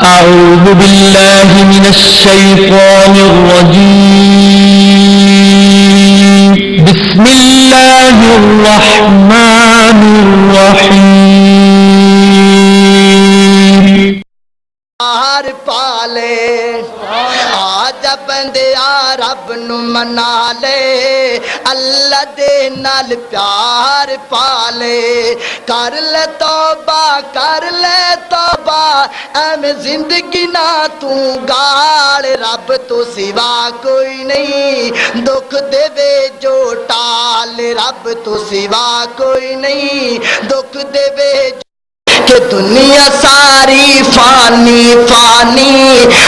أعوذ بالله من الشيطان الرجيم. بسم الله الرحمن الرحيم. ہر پالے آج بندیا رب نو منا لے، اللہ دے نال پیار پالے، کر لے توبہ ایویں زندگی نہ تو گال، رب تو سوا کوئی نہیں دکھ دے وے جو ٹال، رب تو سوا کوئی نہیں دکھ دے وے کہ دنیا ساری فانی فانی،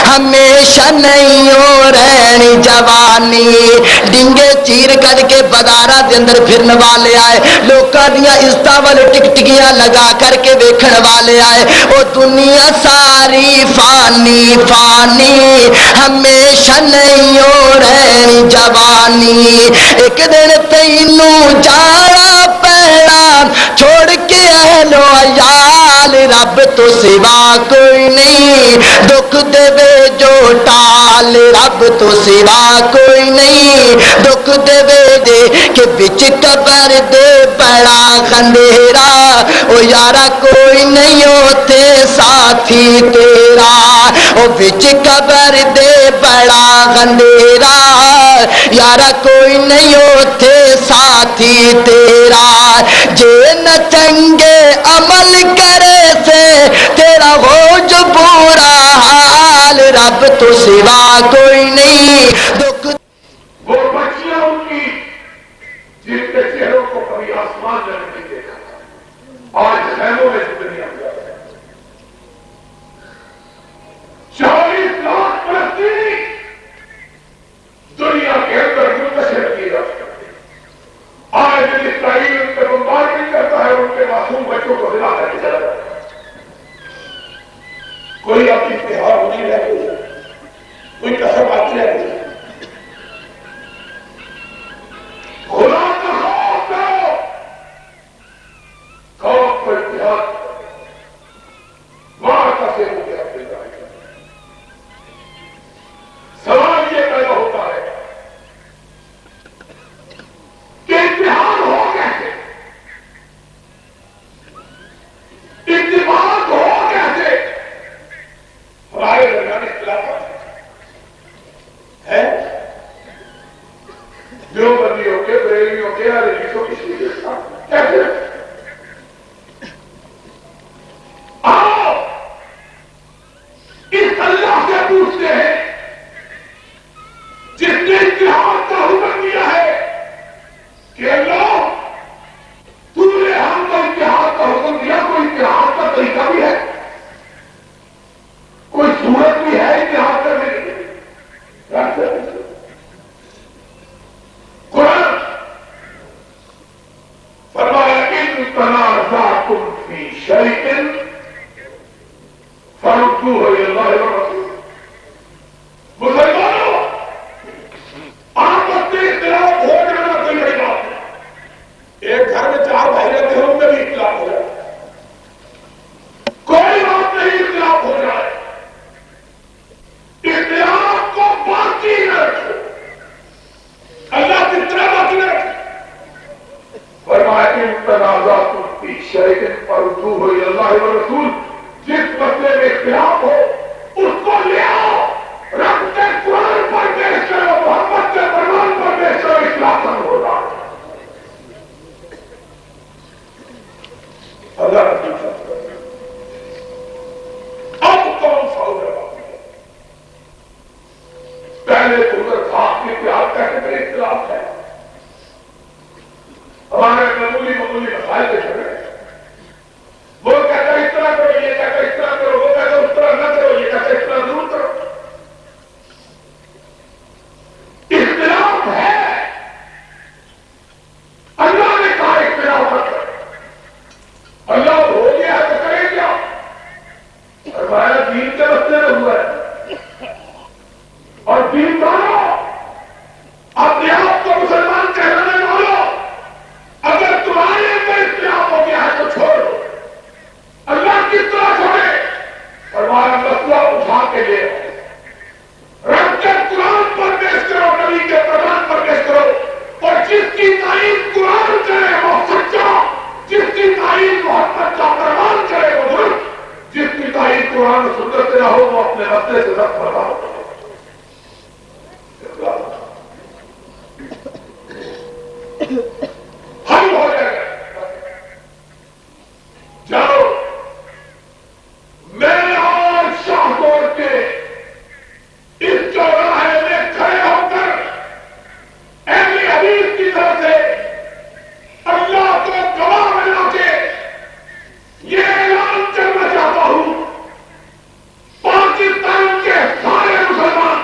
ہمیشہ نہیں ہو رہنی جوانی، ڈنگے چیر کر کے بازاراں دے اندر پھرن والے آئے، لوکاں دیاں عزتاں ول ٹکٹکیاں لگا کر کے ویکھن والے آئے، او دنیا ساری فانی فانی، ہمیشہ نہیں ہو رہنی جوانی، ایک دن تینوں جانا پینا چھوڑ کے اہل و عیال، رب تو سوا کوئی نہیں دکھ دے وے جو ٹال، رب تو سوا کوئی نہیں دکھ دے وے دے کہ بچ قبر دے بڑا خندیرا، او یارا کوئی نہیں ہوتے ساتھی تیرا، او بچ قبر دے بڑا خندیرا، یارا کوئی نہیں ہوتے ساتھی تیرا، جے نہ چنگے عمل کرے سے تیرا ہو جو برا حال، رب تو سوا کوئی نہیں دکھ۔ وہ بچیاں ان کی جن کے چہروں کو کبھی آسمان میں نہیں دیکھا، آج خیموں میں دنیا میں 40 لاکھ فلسطینی دنیا کے اندر منتشر کیے جا سکتے ہیں، آج دن اسرائیل ان پہ بمبارڈمنٹ کرتا ہے، ان کے معصوم بچوں کو ہلا کر کے چلا جاتا ہے، کوئی اپنی تہوار نہیں رہ گئی، کوئی قسم آتی رہ گئی، خدا کا خوف کرو، خوف کو اتحاد وہاں کا سے ہو گیا۔ سوال یہ پیدا ہوتا ہے کہ اتحاد ہو کیسے، اتفاق ہو کیسے؟ ہمارے درمیان اختلافات ہیں، دیوبندیوں کے، بریلویوں کے، اہل کسی کے ساتھ کیسے؟ آؤ اس اللہ سے پوچھتے ہیں جس نے اتحاد کا حکم دیا ہے کہ اللہ تو نے ہم کو اتحاد کا حکم دیا، کوئی اتحاد کا طریقہ بھی ہے، کوئی صورت بھی ہے اتحاد کرنے کی؟ قرآن فرمایا ان تنازعتم فی شیء فردوہ الی اللہ والرسول، مسلمانوں آپس میں اختلاف ہو جانا کوئی بڑی بات ہے، ایک گھر میں 4 بھائی رہتے ہیں ان میں بھی اختلاف ہو جائے، کوئی بات نہیں اختلاف ہو جائے، اختلاف کو باقی نہ رکھو، اللہ کی طرح باقی نہ رکھو، فرمایا ان تنازعتم فی شیء فردوہ الی اللہ والرسول، جس مسئلے میں اختلاف ہو اس کو لے آؤ، رب کے قرآن پر پیش کرو، محبت کے فرمان پر پیش کرو، اصلاح ختم ہوگا۔ اللہ رسول اب کون سا ادھر باقی ہے؟ پہلے تو ادھر تھا کہ اتحاد کہتے تھے اختلاف ہے، ہمارے معمولی مسائل کے جھگڑے، وہ کہتا ہے اس طرح کرو، یہ کہتا ہے اس طرح کرو، وہ کہتا ہے اس طرح نہ کرو، یہ کہتا ہے اس طرح ضرور کرو، اختلاف ہے، اللہ نے کہا اختلاف مت کرو، اللہ ہو گیا ہے تو کرے کیا؟ فرمایا دین کے رستے میں ہوا ہے، اور دین داروں اپنے آپ کو مسلمان کہلانے والوں، اگر تمہارے اندر اختلاف ہو گیا ہے تو چھوڑو، اللہ کس طرح چھوڑے؟ فرمایا مسئلہ کے لے رب کے قرآن پر پیش کرو، نبی کے پیغام پر پیش کرو، اور جس کی تعریف قرآن کرے وہ سچا، جس کی تعریف محبت کا فرمان کرے وہ درست، جس کی تعریف قرآن و سنت سے نہ ہو وہ اپنے رستے سے رد فرما ہو. حل ہو جائے گا. جاؤ میں اور شاہکوٹ کے اس چوراہے میں کھڑے ہو کر اہل حدیث کی طرف سے اللہ کو گواہ بنا کے یہ اعلان کرنا چاہتا ہوں، پاکستان کے سارے مسلمان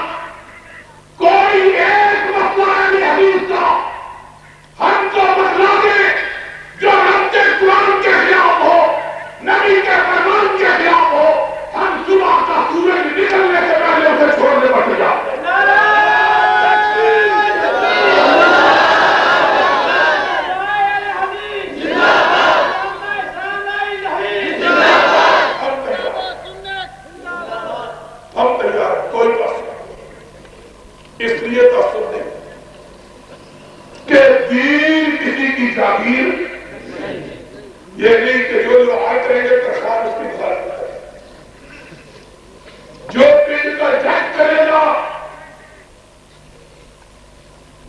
کوئی ایک مسئلہ اہل حدیث کا ہم کو بتلا دیں جو رب کے قرآن کے خلاف ہو، نبی کے فرمان کے خلاف ہو، ہم صبح کا سورج نکلنے سے پہلے اسے چھوڑنے پر تیار ہیں. ہم تیار ہیں، کوئی بات نہیں. اس لیے تعصب نہیں کہ دین کسی کی جاگیر، یہ نہیں کہ جو لوگ آئے کریں گے پرسان اس کی مخالفت کریں، جو پنڈ کا جج کرے گا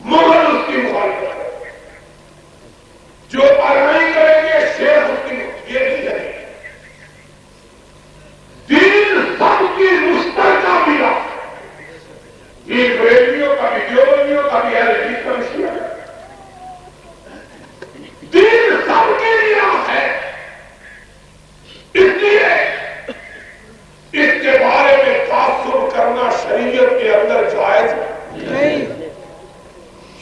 مغل اس کی مخالفت کرے، جو آرائی کریں گے شیخ اس کی، یہ نہیں ہے. دین سب کی مشترکہ میراث ہے. یہ بریلویوں کا بھی، دیوبندیوں کا بھی، اہل حدیث کا بھی، شیعہ کا. دین سب کے میراث ہے. اس لیے اس کے بارے میں تعصب کرنا شریعت کے اندر جائز نہیں.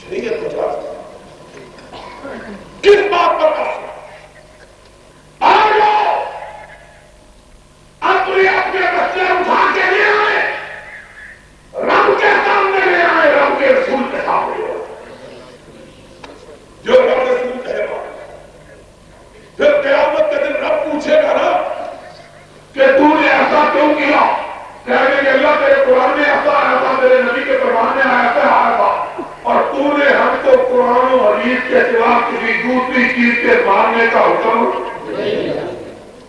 شریعت کو جائز نہیں. کس بات پر تعصب؟ آ جاؤ اپنے مسئلے اٹھا کے لے آئے، رب کے سامنے لے آئے، رب کے رسول کے سامنے لے آئے. جو رب رسول کہے گا پھر قیامت کے دن رب پوچھے گا نا کہ تو نے ایسا کیوں کیا؟ کہنے کہ اللہ تیرے قرآن میں ایسا آیا تھا، تیرے نبی کے فرمان میں ایسا آیا تھا، اور تو نے ہم کو قرآن و حدیث کے سوا کسی دوسری چیز کے ماننے کا حکم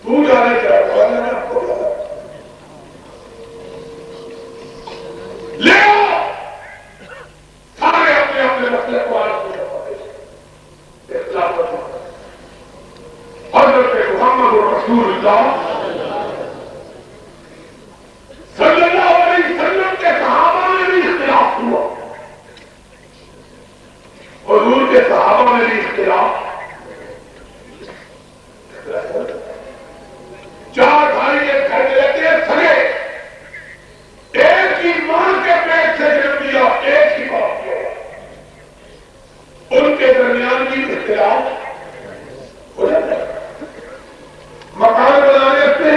تو جانے چاہے گا. آپ کو لے آؤ سارے اپنے اپنے مسئلے کو آج حضرت محمد رسول اللہ صلی اللہ علیہ وسلم کے صحابہ میں بھی اختلاف ہوا، حضور کے صحابہ میں بھی اختلاف. چار بھائی ایک گھر میں رہتے ہیں، سگے، ایک ہی ماں کے پیٹ سے جنم دیا، ایک ہی باپ کیا، ان کے درمیان بھی اختلاف ہو جاتا ہے. مکان بنانے سے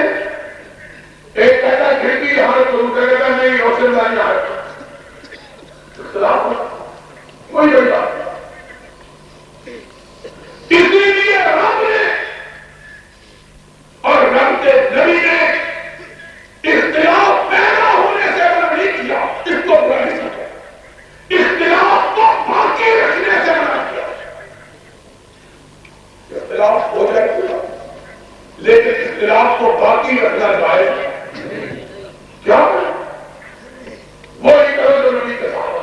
ایک کہتا کھڑکی یہاں شروع کرے گا، نہیں روشن دانی آئے گا، اختلاف کوئی بڑی بات نہیں. اسی لیے رب نے اور رب کے نبی نے اختلاف پیدا ہونے سے منع نہیں کیا، اس کو برا نہیں سمجھا. اختلاف کو باقی رکھنے سے منع کیا. اختلاف ہو جائے گا لیکن اختلاف کو باقی رکھنا جائے کیا؟ وہی کرو جو نبی کے صحابہ.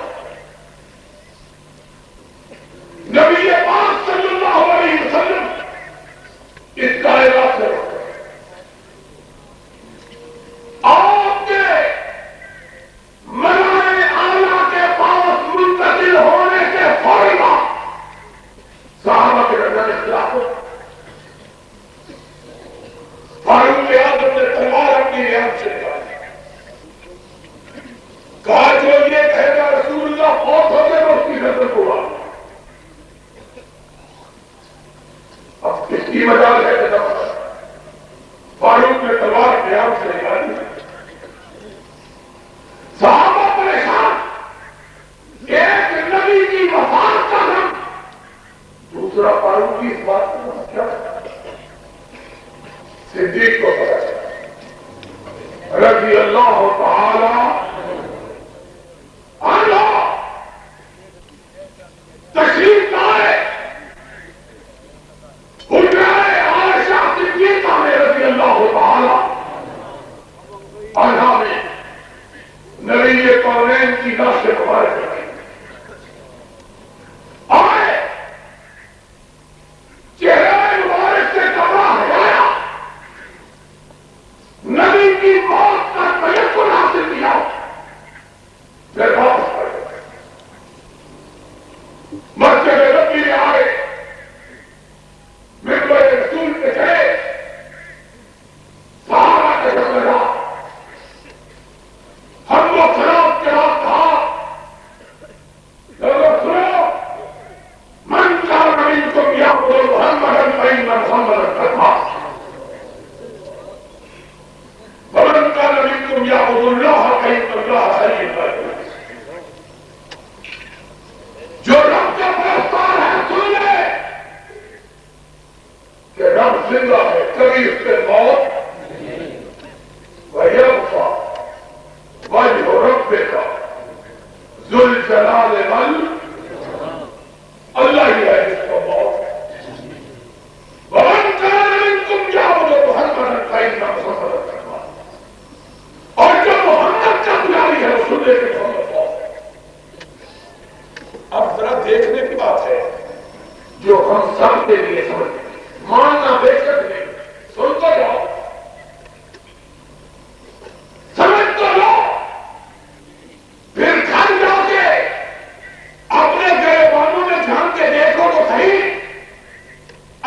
رضی اللہ تعالی عنہ تشریف لائے حجرہ عائشہ صدیقہ میں رضی اللہ تعالی عنہ میں نبی کونین کی ناش مبارک آئے، چہرہ مبارک سے کپڑا ہٹایا، نبی کی موت کا تیقن حاصل کیا، پھر واپس پڑ گئے مسجد نبوی میں آئے، ممبر رسول پہ چڑھے، صحابہ کے ساتھ لگا، ہم کو خراب کے بعد کہا لوگوں سنو، من کان منکم یعبد محمدا فإن محمدا قد مات ومن کان منکم یعبد اللہ فإن اللہ حی لا يموت۔ جو رب کا پرستار ہے سن لے کہ رب زندہ ہے، کبھی اس پہ موت وَيَبْقَى وَجْهُ رَبِّكَ ذُو الْجَلَالِ اللہ ہی ہے جس کو موت۔ وَمَنْ كَانَ مِنْكُمْ يَعْبُدُ مُحَمَّدًا فَإِنَّ مُحَمَّدًا قَدْ مَاتَ۔ اور جو محمد کا پجاری ہے وہ سن لے کہ محمد موت ہے۔ اب ذرا دیکھنے کی بات ہے جو ہم سب کے لیے سمجھتے ہیں، ماننا بے شک نہیں، سن تو جاؤ، سمجھ تو لو، پھر گھر جا کے اپنے گریبانوں میں جھانک کے دیکھو تو صحیح،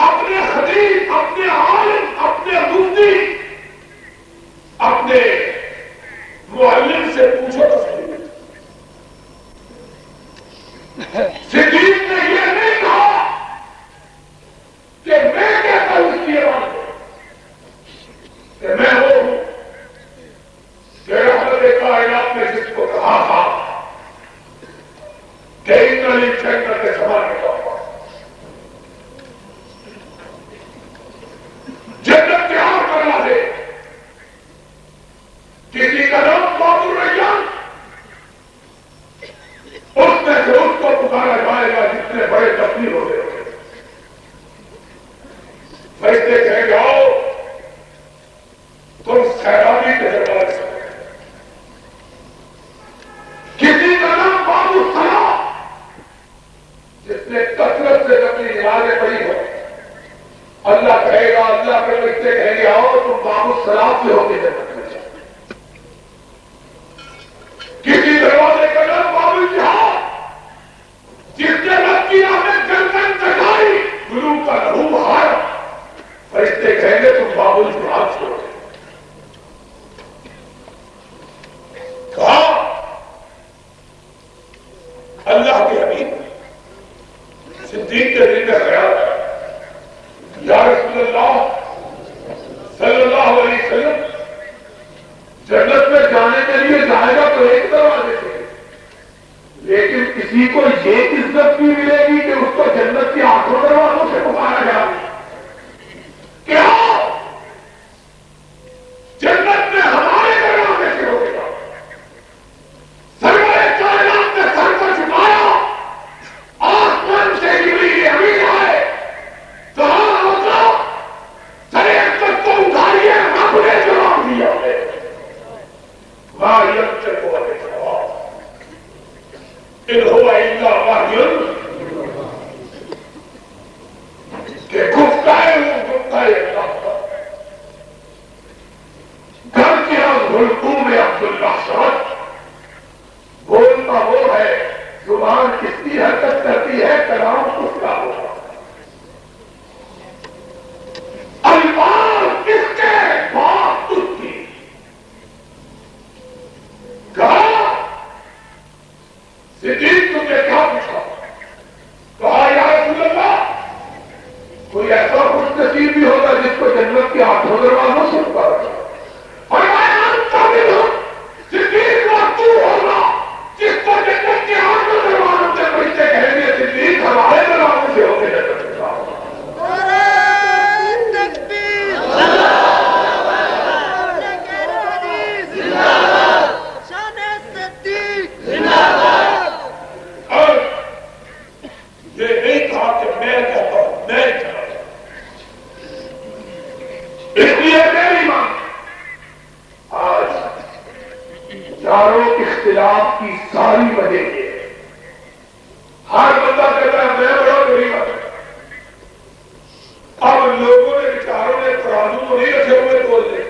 اپنے خطیب، اپنے عالم، اپنے مفتی، اپنے معلم سے پوچھو تو صحیح۔ صدیق نے یہ نہیں کہا کہ میں کہتا ہوں اس لیے مانو کہ میں وہ ہوں کہ رحمت کائنات نے جس کو کہا تھا کہ ان جنت کے سامان کا جنت تیار کرنا دے، کسی کا نام باب الریان، اس میں سے اس کو پکارا جائے گا جتنے بڑے تبدیل ہو گئے ہوتے، فرشتے کہیں گے آؤ تم سیلابی کے دروازے سے، کسی کا نام باب الصلاۃ، جس نے کثرت سے اپنی نمازیں پڑھی ہو، اللہ کہے گا، اللہ کے فرشتے کہیں گے آؤ تم باب الصلاۃ سے ہو کے جنت میں جاؤ۔ کسی دروازے کا نام باب الجہاد، جس نے رب کی راہ میں گردن کٹائی، گرو کا لہو بہایا، فرشتے کہیں گے تم باب الجہاد سے ہو گئے۔ کہا اللہ کے حبیب صدیق کے دل میں خیال ہے، یا رسول اللہ صلی اللہ علیہ وسلم، جنت میں جانے کے لیے جائے گا تو ایک دروازے سے، لیکن کسی کو یہ عزت بھی ملے گی کہ اس کو جنت کے آٹھوں دروازوں سے پکارا جائے، کیا جنت میں ہمارے دروازے سے ہوگا؟ سرور کائنات نے سر کو جھکایا، آسمان سے جبریل امین آئے، کہا ہوگا سر عزت کو اٹھائیے، رب نے جواب دیا ہے، ما ينطق عن الهوى ان هو الا وحی، کہ گفتہ ہے وہ گفتہ ہے اللہ کا۔ گھر کے گلکوم عبداللہ شرط، بولتا وہ ہے، زبان کس کی حرکت کرتی ہے، کلام اس کا ہوگا، الفاظ کس کے، بات اس کی۔ کہا صدیق تم نے کیا پوچھا؟ کہا یا رسول اللہ، کوئی ایسا خوش نصیب بھی ہوگا جس کو جنت کے آٹھوں دروازوں سے پکارا جائے، فرمایا انت چاروں اختلاف کی ساری وجہ یہ ہے، ہر بندہ کہتا ہے میں بڑا غریب ہوں۔ اب لوگوں نے بیچاروں نے ترازو تو نہیں رکھے ہوئے تول دے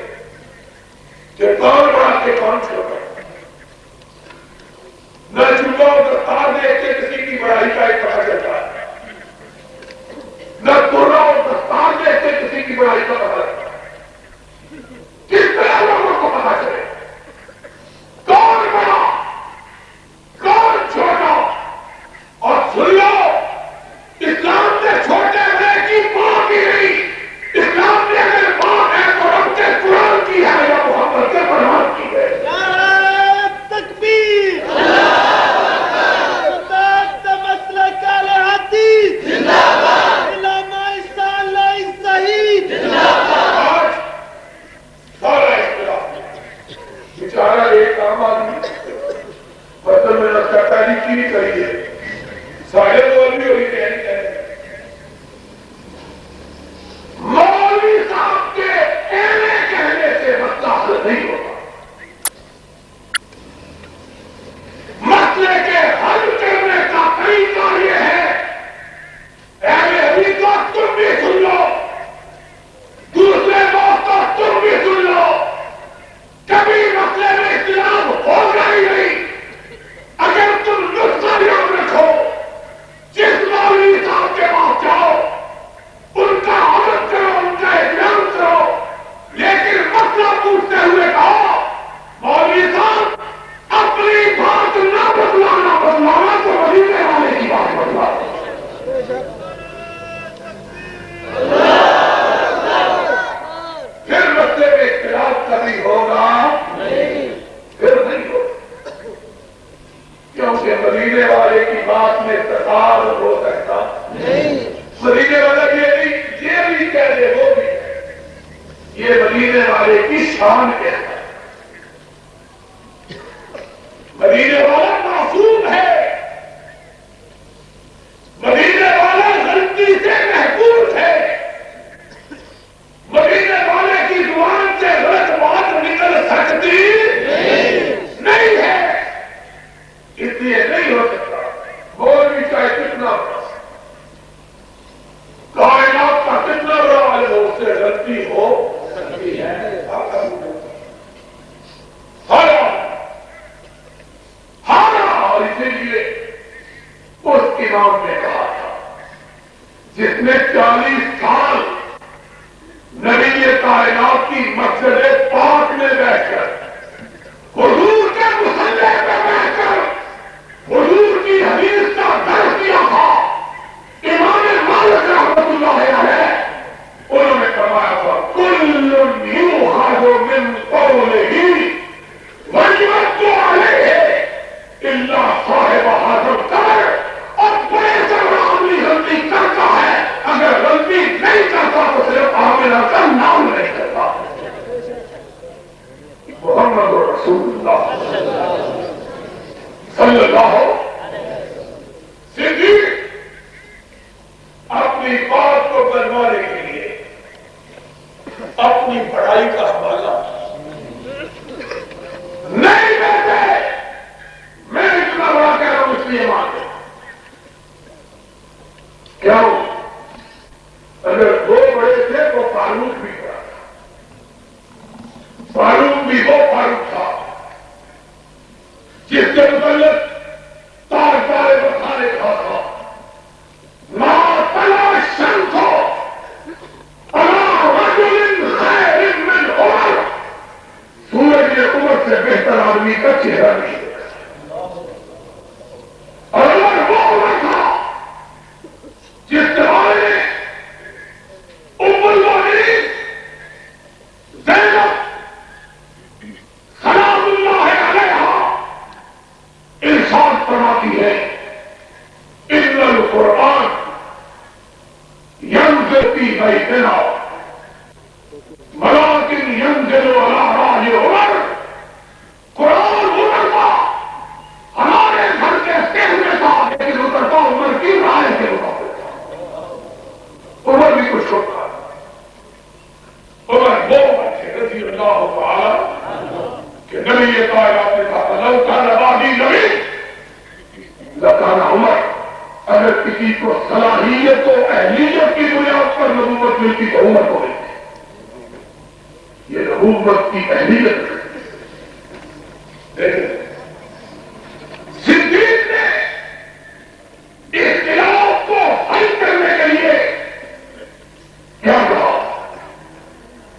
کہ کون بڑا کے کون چھوٹا، نہ چوبا اور دستار دیکھ کے کسی کی بڑائی کا ایک پتہ چلتا ہے، نہ تورا اور دستار دیکھ کے کسی کی بڑائی کا پتہ چلتا ہے۔ کس طرح لوگوں کو پتہ چلے کون بڑا کون چھوٹا؟ اور سن لو، اسلام نے چھوٹے بڑے کی بات ہی نہیں، اسلام نے اگر بات ہے تو رب کے قرآن کی ہے یا محبت کے فرمان کی ہے۔ تکبیر مسلک اہل حدیث علامہ احسان لائک شھید آج سارا اختلاف بیچارہ ایک عام آدمی مطلب میں نے تاریخ کی نہیں کری ہے، سارے مولوی ہوئی تیاری کر رہے ہیں۔ مولوی صاحب کے ایوے کہنے سے مسئلہ حل نہیں ہوتا، مسئلے کے حل کرنے کا طریقہ یہ ہے، اہل حدیث کو تم بھی سن لو، دوسرے دوستوں تم بھی سن لو، کبھی مسئلے میں اختلاف ہوگا ہی نہیں اگر تم نسخہ یاد رکھو، جس مولوی صاحب کے پاس جاؤ ان کا عمل کرو، ان کا احترام کرو، لیکن مسئلہ پوچھتے ہوئے کہو مولوی صاحب اپنی بات نہ بدلانا تو مدینے والے کی بات بدلانا۔ پھر مسئلے میں اختلاف کبھی ہوگا پھر نہیں ہوگا، کیونکہ مدینے والے کی بات میں تضاد ہو سکتا نہیں۔ مدینے والا یہ بھی کہہ دے وہ بھی کہہ دے، یہ مدینے والے کی شان کہتا ہے۔ مدینے والا معصوم ہے، مدینے والا غلطی سے محفوظ ہے، مدینے والے کی زبان سے غلط بات نکل سکتی نہیں ہے، اس لیے نہیں ہو سکتا۔ مولوی چاہے کتنا بڑا، کائنات کا کتنا بڑا عالم ہو، اس سے غلطی ہو سکتی ہے۔ اور اسی لیے اس امام نے کہا تھا جس نے 40 سال نبی کائنات کی مسجد پاک میں بیٹھ کر حضور کے مصلی پہ بیٹھ کر حضور کی حدیث کا درس دیا تھا، امام مالک رحمۃ اللہ علیہ انہوں نے فرمایا تھا کل یؤخذ من قولہ ویرد علیہ الا صاحب هذا القبر، اور بڑے سے بڑا آدمی غلطی کرتا ہے، اگر غلطی نہیں کرتا تو صرف عاملہ کا نام نہیں کرتا۔ محمد رسول اللہ صلی اللہ صدیق اپنی بات کو بنوانے کے لیے اپنی بڑائی کا حوالہ نہیں دیتے۔ میں اتنا بڑا کہہ رہا ہوں اس لیے مانتے کیا ہو، اگر دو بڑے تھے تو فاروق بھی بڑا تھا، فاروق بھی وہ فاروق تھا جس کے متعلق تار تارے بخارے کہا تھا ما طلع الشمس على رجل خير من عمر، سورج نے عمر سے بہتر آدمی کا چہرہ نہیں دیکھا، اور عمر وہ عمر تھا جس کے بارے میں ام المؤمنین زینب سلام اللہ علیہا ارشاد فرماتی ہے ان القرآن ينزل في بيتنا ولكن ينزل على راہ عمر، قرآن عمر کا ہمارے گھر کے سر میں تھا لیکن اترتا عمر کی رائے کے مطابق تھا۔ عمر بھی کچھ چھوٹا، عمر وہ بچے رضی اللہ تعالی کہ نبی کائنات نے کہا کان عمر، اگر کسی کو صلاحیت و اہلیت کی بنیاد پر نبوت ملتی تو عمر کو ملتی. یہ نبوت کی اہلیت صدیق نے اختلاف کو حل کرنے کے لیے کیا کہا؟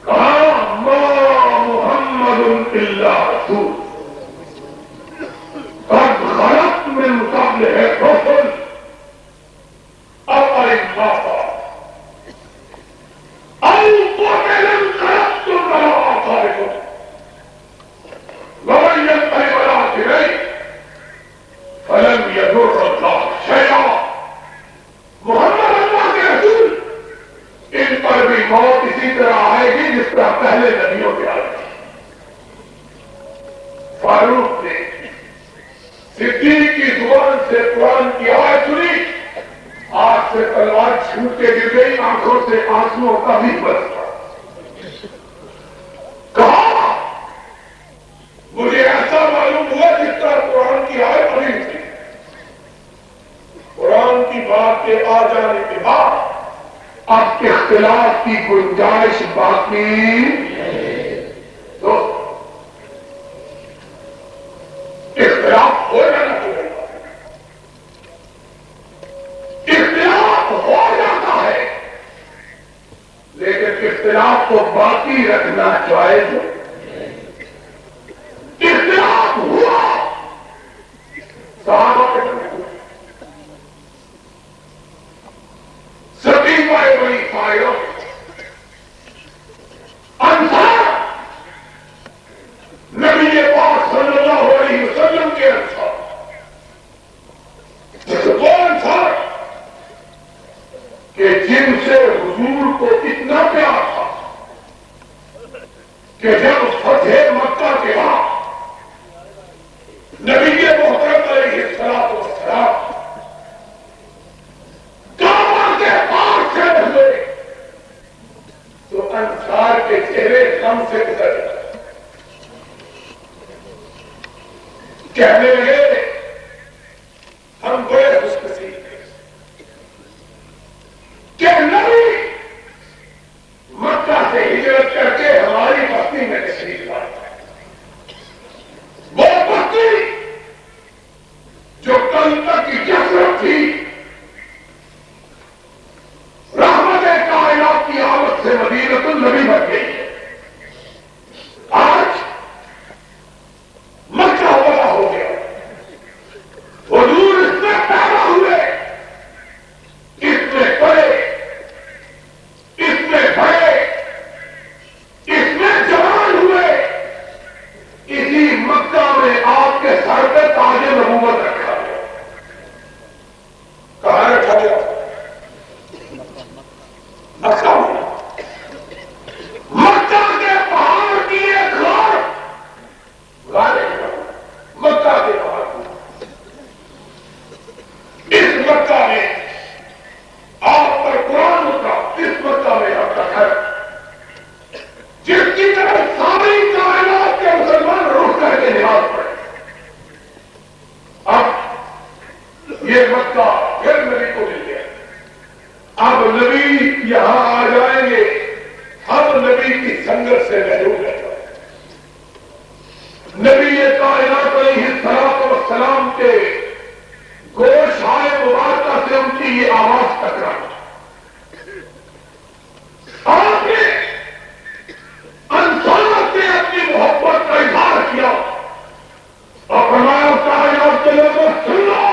ما محمد الا رسول قد خلت من قبلہ الرسل افإن مات أو قتل انقلبتم على أعقابكم ومن ينقلب على عقبيه فلن يضر الله شيئا. محمد اللہ کے رسول، ان پر بھی موت اسی طرح آئے گی جس طرح پہلے نبیوں کے آئے گی. فاروق نے صدیق کی زبان سے قرآن کی آیت سنی، آج سے تلوار چھوٹ کے گر گئی، آنکھوں سے آنسوؤں کا بھی برس پڑا. کہا مجھے ایسا معلوم ہوا جس طرح قرآن کی آیت پڑھی تھی. قرآن کی بات کے آ جانے کے بعد اب اختلاف کی گنجائش باقی تو اختلاف ہو جانا چاہیے. اختلاف ہو جاتا ہے لیکن اختلاف کو باقی رکھنا جائز ہے. اختلاف ہوا صحابہ کے بڑی فائدوں انصار نبی پاک صلی اللہ علیہ وسلم کے انصار، وہ انصار کہ جن سے حضور کو اتنا پیار تھا کہ جب فتح مکہ کے بعد نبی محترم علیہ الصلوۃ والسلام تو انصار کے چہرے غم سے گزر گئے. کہنے لگے ہم بڑے خوش نصیب ہیں کہ نبی مکہ سے ہجرت کر کے ہماری بستی میں تشریف لائے. وہ بستی جو کل تک کی جسرت تھی کی آمد سے مدینۃ النبی بن گئی ہے. آج مکہ بڑا ہو گیا. حضور اس میں پیدا ہوئے، اس میں پڑے، اس میں بڑے، اس میں جوان ہوئے. اسی مکہ میں آپ کے سر پہ تاج نبوت رکھا گیا. کہاں رکھا گیا؟ مکہ کے پہاڑ کی ایک غار، مکہ کے پہاڑ کی. اس مکہ میں آپ پر قرآن اترا، اس مکہ میں آپ کا گھر جس کی طرف ساری کائنات کے مسلمان رخ کر کے نماز پڑھے. اب یہ مکہ پھر نبی کو مل گیا. اب نبی یہاں آ جائیں گے، ہم نبی کی سنگت سے محروم رہ جائیں. نبی کائنات علیہ الصلوۃ والسلام کے گوش آئے مبارکہ سے ان کی یہ آواز ٹکرائی. آپ نے انصار سے اپنی محبت کا اظہار کیا اور فرمایا کائنات کے لوگوں سن لو.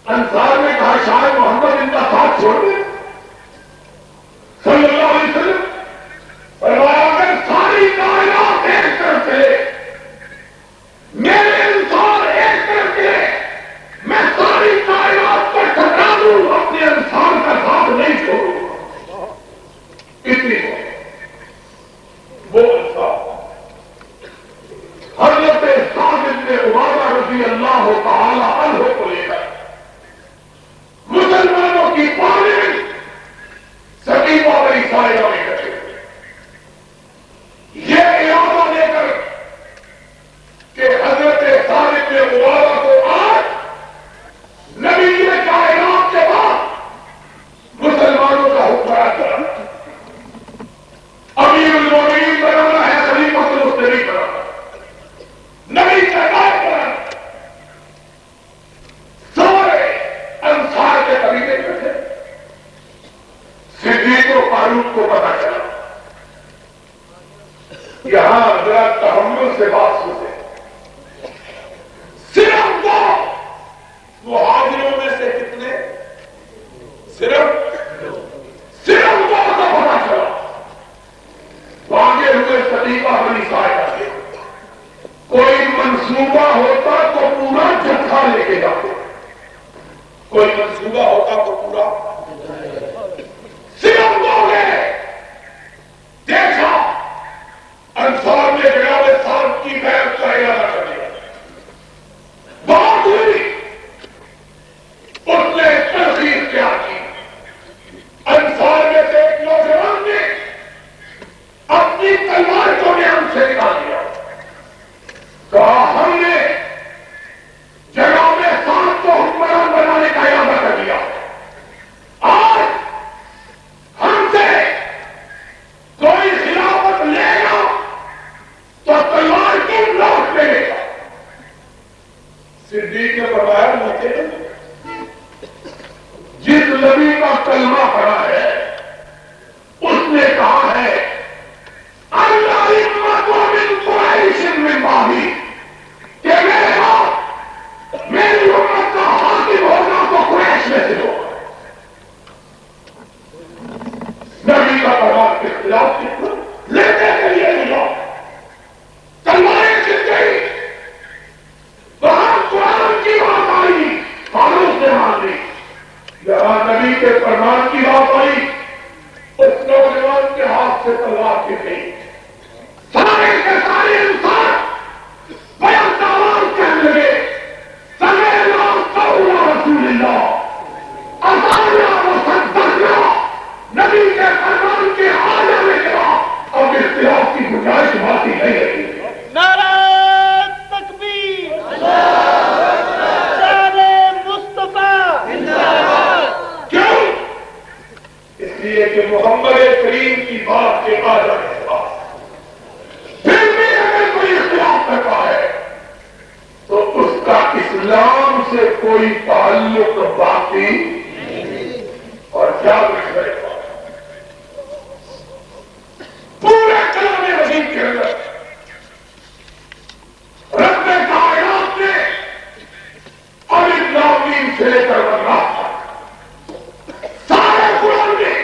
انصار نے کہا شاید محمد ان کا ساتھ چھوڑ دے. صلی اللہ علیہ وسلم فرمایا اگر ساری کائنات ایک طرف چلے، میرے انصار ایک طرف چلے، میں ساری کائنات پر ٹکرا دوں، اپنے انصار کا ساتھ نہیں چھوڑوں. اتنی وہ انصار حضرت احسان ابن عبادہ رضی اللہ تعالی عنہ کو لے کر مسلمانوں کی پارلیمنٹ سکیبہ بڑی سائرہ میں کٹے. یہ ارادہ لے کر کہ حضرت احسان ابن عبادہ کو آج منصوبہ ہوتا تو پورا جتھا لے کے جاتے، کوئی منصوبہ ہوتا تو پورا صرف دو گئے. دیکھا انصار نے جناب صاحب کی بیعت کا ارادہ کر دیا، بات ہوئی، اس نے ترغیب کیا کی. انصار میں سے ایک نوجوان نے اپنی تلوار کو نیام سے نکال دیا، کہا ہم نے جناب صاحب کو حکمران بنانے کا ارادہ کر دیا، آج ہم سے کوئی خلافت لے گا تو تلوار کی لوٹ لے گا. صدیق نے فرمایا مجھے جس نبی کا کلمہ پڑا ہے اس نے کہا ہے اللہ من قریش من بعدی، کہ میری امت کا حاکم ہوگا تو قریش میں سے ہوگا. نبی کا فرمان کے خلاف لیتے کے لیے نہیں، تلواریں گر گئی، وہاں قرآن کی بات آئی، فاروق نے مان لی. یہاں نبی کے فرمان کی بات آئی، اس نوجوان کے ہاتھ سے تلوار گر گئی. سارے کے سارے انسان بیعت آواز کہنے لگے سمعنا قول رسول اللہ اطعنا وصدقنا. نبی کے فرمان کے آ جانے کے بعد اب اختلاف کی گنجائش باقی نہیں رہی. نعرہ تکبیر، شان مصطفیٰ. کیوں؟ اس لیے کہ محمد کریم کی بات کے آ جانے کے بعد پھر بھی اگر کوئی اختلاف کرتا ہے تو اس کا اسلام سے کوئی تعلق باقی اور یاد رکھنے کا پورے کلام مجید کے اندر رب کائنات نے الف لام میم سے لے کر بننا سارے قرآن میں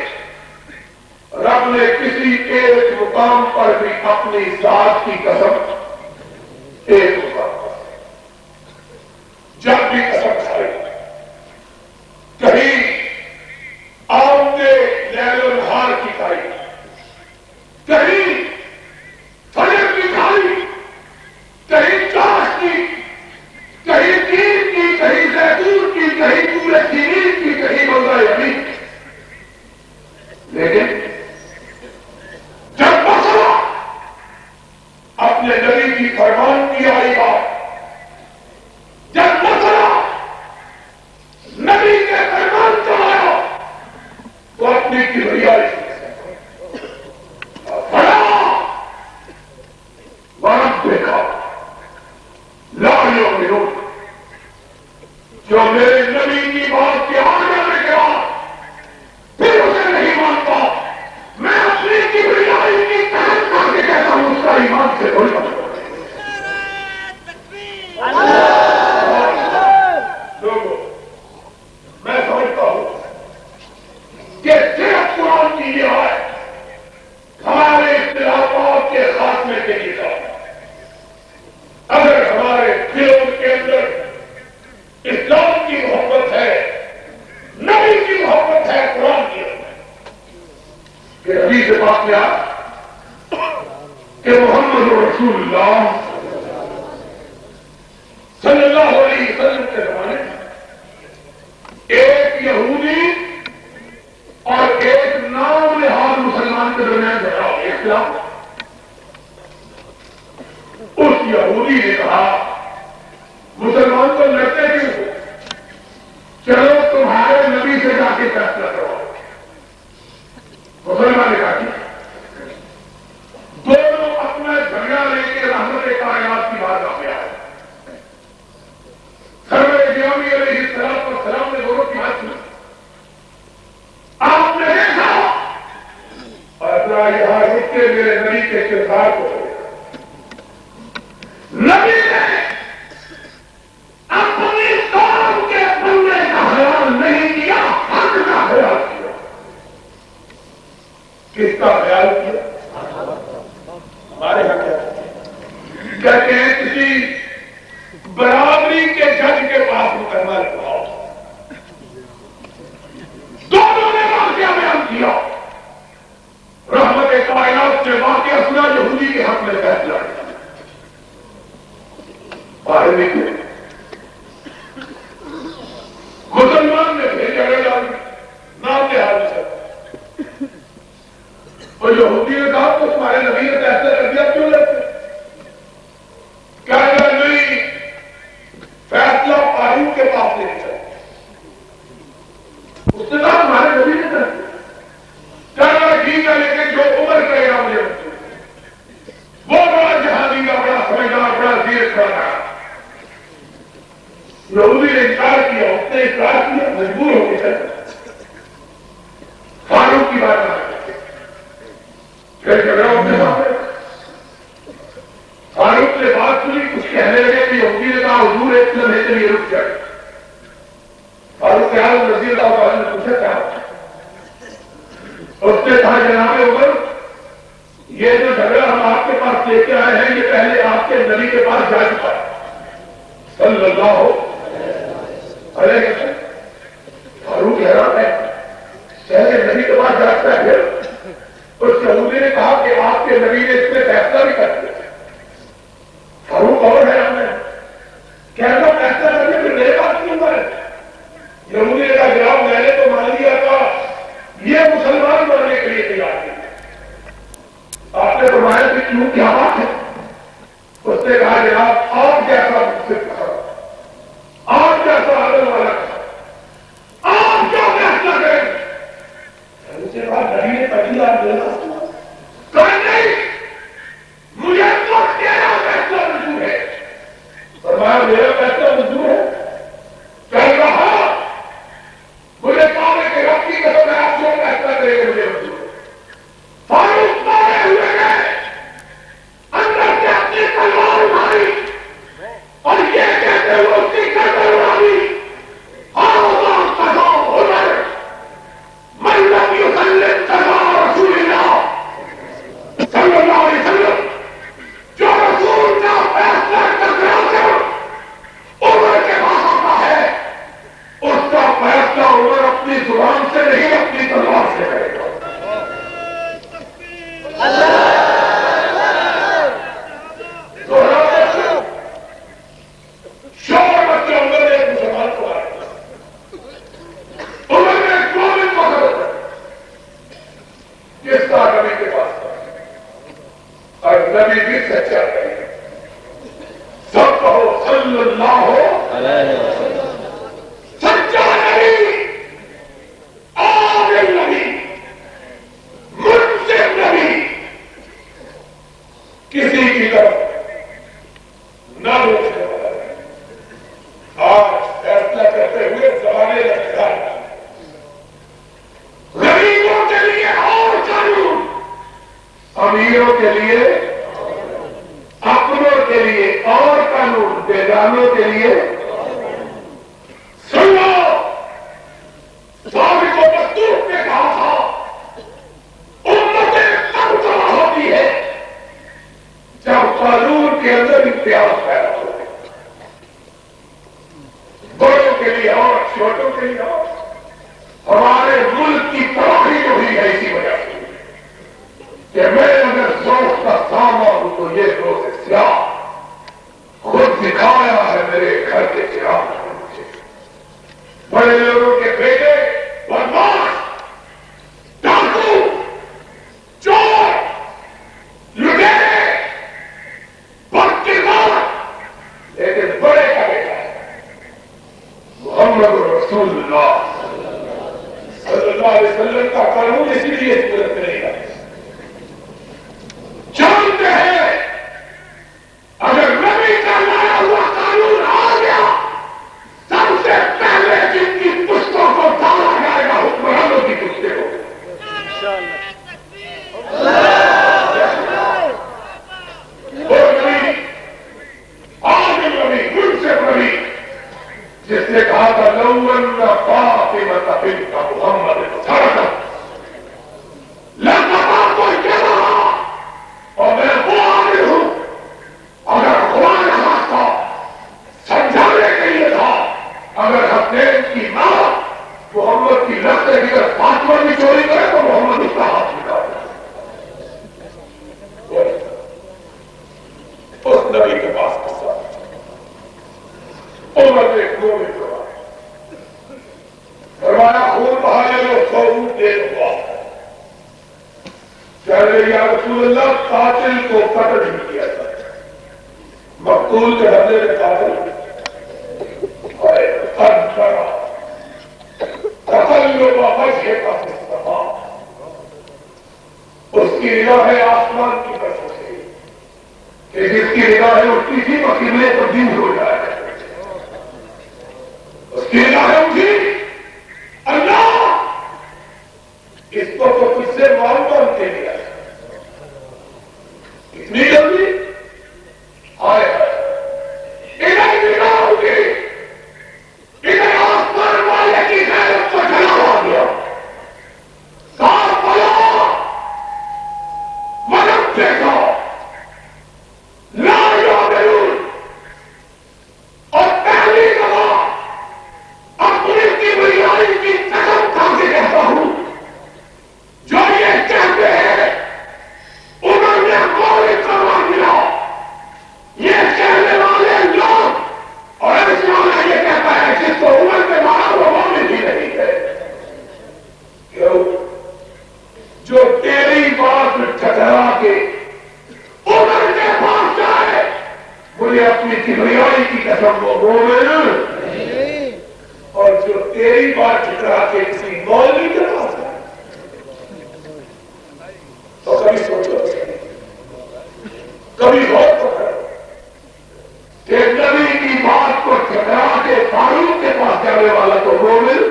رب نے کسی ایک مقام پر بھی اپنی ذات کی قسم ایک مقام پر جب بھی قسم کھائی، کہیں آم نے لیل و نہار کی کھائی، کہیں فجر کی کھائی، کہیں چاش کی، کہیں تیر کی، کہیں زیتون کی، کہیں پورے سینیر کی، کہیں بندہ یعنی. لیکن جب مسئلہ اپنے نبی کی فرمان کی آئی بات، جب مسئلہ نبی کے فرمان کا آیا تو اپنی کبریائی بڑا وقت دیکھا لا یؤمنون، جو میرے نبی کی بات کے آ جانے کے بعد پھر اسے نہیں مانتا، میں اپنی کبریائی کی تحت کر کے کہتا ہوں اس کا ایمان سے کوئی مطلب نہیں. لوگوں میں سمجھتا ہوں کہ صرف قرآن کی یہ ہے ہمارے اختلافات کے خاتمے کے لیے تھا. اگر ہمارے دلوں کے اندر اسلام کی محبت ہے، نبی کی محبت ہے، قرآن کی کہ ابھی سے بات کیا کہ محمد رسول اللہ صلی اللہ علیہ وسلم کے زمانے میں ایک یہودی اور ایک نام نہاد مسلمان کے درمیان جھگڑا ہو گیا، اختلاف. اس یہودی نے کہا مسلمان کو لڑتے کیوں ہو، چلو تمہارے نبی سے جا کے فیصلہ کرو. مسلمان نے کہا دونوں اپنا جھگڑا لے کے رحمت کائنات کی بات آ گیا ہے. گرامی علیہ السلام نے دونوں کی بات سنی. آپ نے دیکھا اور اپنا یہاں رک کے میرے نبی کے کردار کو نبی نے اپنی قوم کے بننے کا خیال نہیں کیا، حق کا خیال کیا. کس کا خیال کیا؟ ہمارے حق کہتے ہیں کسی برادری کے جج کے پاس مقدمہ لگواؤ. دونوں نے واقعہ بیان کیا. رحمت کائنات سے واقعہ سنا یہودی کے حق میں فیصلہ کیا. باہر نکلے مسلمان نے بھیجا گیا نام لحاظ سے. اور یہودی نے کہا تو تمہارے نبی نے فیصلہ کر دیا کیوں لگتے؟ کہا نہیں، فیصلہ قانون کے پاس لے چلے. اس نے کہا ہمارے نبی نے کر دیا. کہا ٹھیک ہے لیکن جو عمر کرے گا مجھے وہ بڑا جہادی کا، بڑا سمجھدار، بڑا دیر کھڑا رہا. یہودی نے انکار کیا، اس نے انکار کیا، مجبور ہو کے چلے. فاروق کی بات آ پھر جھگڑا اپنے سامنے. فاروق نے بات سنی، کچھ کہنے لگے کہ یہودی نے کہا حضور ایک لمحے کے لیے رک جائے. فاروق کے حال رضی اللہ تعالیٰ نے پوچھا کیا؟ اس نے کہا جناب عمر یہ جو جھگڑا ہم آپ کے پاس لے کے آئے ہیں یہ پہلے آپ کے نبی کے پاس جا چکا ہے صلی اللہ علیہ وسلم. فاروق حیران ہے، پہلے نبی کے پاس جا چکا ہے. پھر اس یہودی نے کہا کہ آپ کے نبی نے اس میں فیصلہ بھی کر دیا. فاروق اور حیران ہے، کیسا فیصلہ کر کے پھر میرے پاس کیوں کرے؟ یہودی نے کہا جناب میں نے تو مان لیا تھا یہ مسلمان بننے کے لیے تیار تھے، آپ نے فرمایا کہ کیوں کیا بات ہے؟ اس نے کہا جناب آپ جیسا مصرف کہا، آپ جیسا عالم والا کہا، آپ کیا فیصلہ کریں؟ اس نے کہا نبی نے پہلی بار بولا نہیں مجھے تو تیرا فیصلہ منظور ہے. فرمایا میرا فیصلہ منظور ہے. کہہ رہا مجھے کہا کہ رب کی قسم ہے آپ جو فیصلہ کریں گے مجھے منظور ہے. فاروق مارے ہوئے گئے، اندر سے اپنی تلوار اٹھائی اور یہ کہتے ہوئے اس کی گردن اڑا دی. من لم يسلم قضاء رسول اللہ صلی اللہ علیہ وسلم، جو رسول کا فیصلہ ٹکرا کر عمر کے پاس آتا ہے اس کا فیصلہ عمر اپنی زبان سے نہیں اپنی تلوار سے کرے گا. شور بچے عمر نے ایک مسلمان کو آئے. عمر نے ایک مومن کو خبر کس کا نبی کے پاس تھا اور نبی بھی سچا ہے. سب کہو صلی اللہ علیہ وسلم. سچا نبی، عادل نبی، منصف نبی، کسی کی طرف نہ روکنے والا. آج فیصلہ کرتے ہوئے زمانے لگتا ہے غریبوں کے لیے اور قانون، امیروں کے لیے، اپنوں کے لیے اور قانون، بیگانوں کے لیے. سنو سابق و مستور نے کہا تھا امتیں تب تباہ ہوتی ہے جب قانون کے اندر امتیاز پیدا ہو. بڑوں کے لیے اور چھوٹوں کے لیے اور. ہمارے ملک کی تباہی جو ہوئی ہے اسی وجہ سے کہ میں اگر ذوق کا سامنا ہوں تو یہ روز سیاہ خود دکھایا ہے میرے گھر کے چراغ نے مجھے. بڑے لوگوں کے بیٹے بدماش، ڈاکو، چور، لٹیرے، بدکردار، لیکن بڑے کا بیٹا ہے محمد رسول اللہ صلی اللہ علیہ وسلم کا قانون اسی لیے اس طرح کرے گا. جانتے ہیں اگر نبی کا لایا ہوا قانون آ گیا سب سے پہلے جن کی پشتوں کو ڈالا جائے گا حکمرانوں کی پشتے کو. وہ نبی عادل نبی، منصف نبی جس نے کہا تھا لون فاطمہ بنت محمد سرقت لقبہ کو یہ رہا اور میں وہ عامل ہوں. اگر خدا نے خواستہ مومن فرمایا خون بہانے لو 100 اونٹ دے دوں گا. کہہ رہے یا رسول اللہ قاتل کو قتل نہیں کیا تھا, مقتول کے بدلے میں قاتل تقلب وجہ کا مصطفیٰ, اس کی نگاہیں آسمان کی طرف سے کہ جس کی نگاہیں اٹھتی تھی وہ قبلے تبدیل ہو جائے, اس کی نگاہیں اٹھی اللہ اس کو تو کچھ سے معلوم کے لیا اتنی جلدی آئے ادھر نگاہ اٹھی, ادھر آسمان والے کی غیرت کو جلا ہو گیا. کار پلا مدد دیکھا لا یعملون, اور پہلی دفعہ اپنی کبریائی کی قسم کھا کے کہتا ہوں جو یہ کہتے ہیں انہوں نے قول کروا دیا, یہ کہنے والے لوگ, اور ایسے والا یہ کہتا ہے جس کو عمر میں مارا وہ مومن ہی نہیں ہے. کیوں؟ جو تیری بات ٹھکرا کے عمر کے پاس جائے مجھے اپنی کبریائی کی قسم وہ مومن, اور جو تیری بات ٹھکرا کے کسی مولوی کے پاس جائے تو کبھی سوچو, کبھی غور تو کرو کہ نبی کی بات کو ٹھکرا کے فاروق کے پاس جانے والا تو مومن,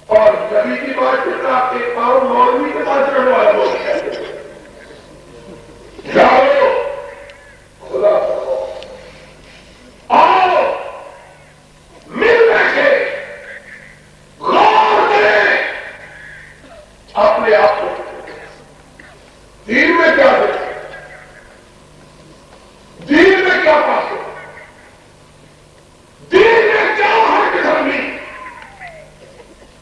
اور نبی کی بات ٹھکرا کے فاروق مولوی کے پاس جانے والا مومن. جاؤ خدا کرو, آؤ مل بیٹھے, غور کریں اپنے آپ کو دین میں کیا دیکھیں, دین میں کیا پاسو, دین میں کیا حق دھرمی,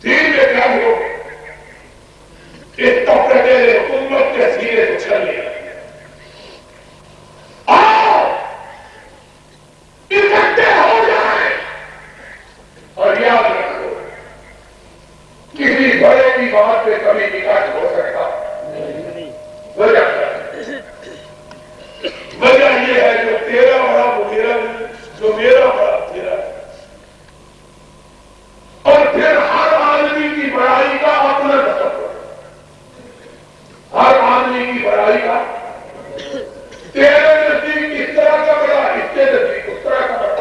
دین میں کیا ہو اس کپڑے دے امت کے سینے کو چھل لیا. آؤ اکٹھے ہو جائیں, اور یاد رکھو کسی بڑے کی بات پہ کبھی نکاح ہو سکتا. وجہ یہ ہے جو تیرا بڑا وہ میرا نہیں, جو میرا بڑا تیرا ہے, اور پھر ہر آدمی کی بڑائی کا اپنا تصور, ہر آدمی کی بڑائی کا تیرے نزدیک اس طرح کا بڑا, اس کے نزدیک اس طرح کا بڑا.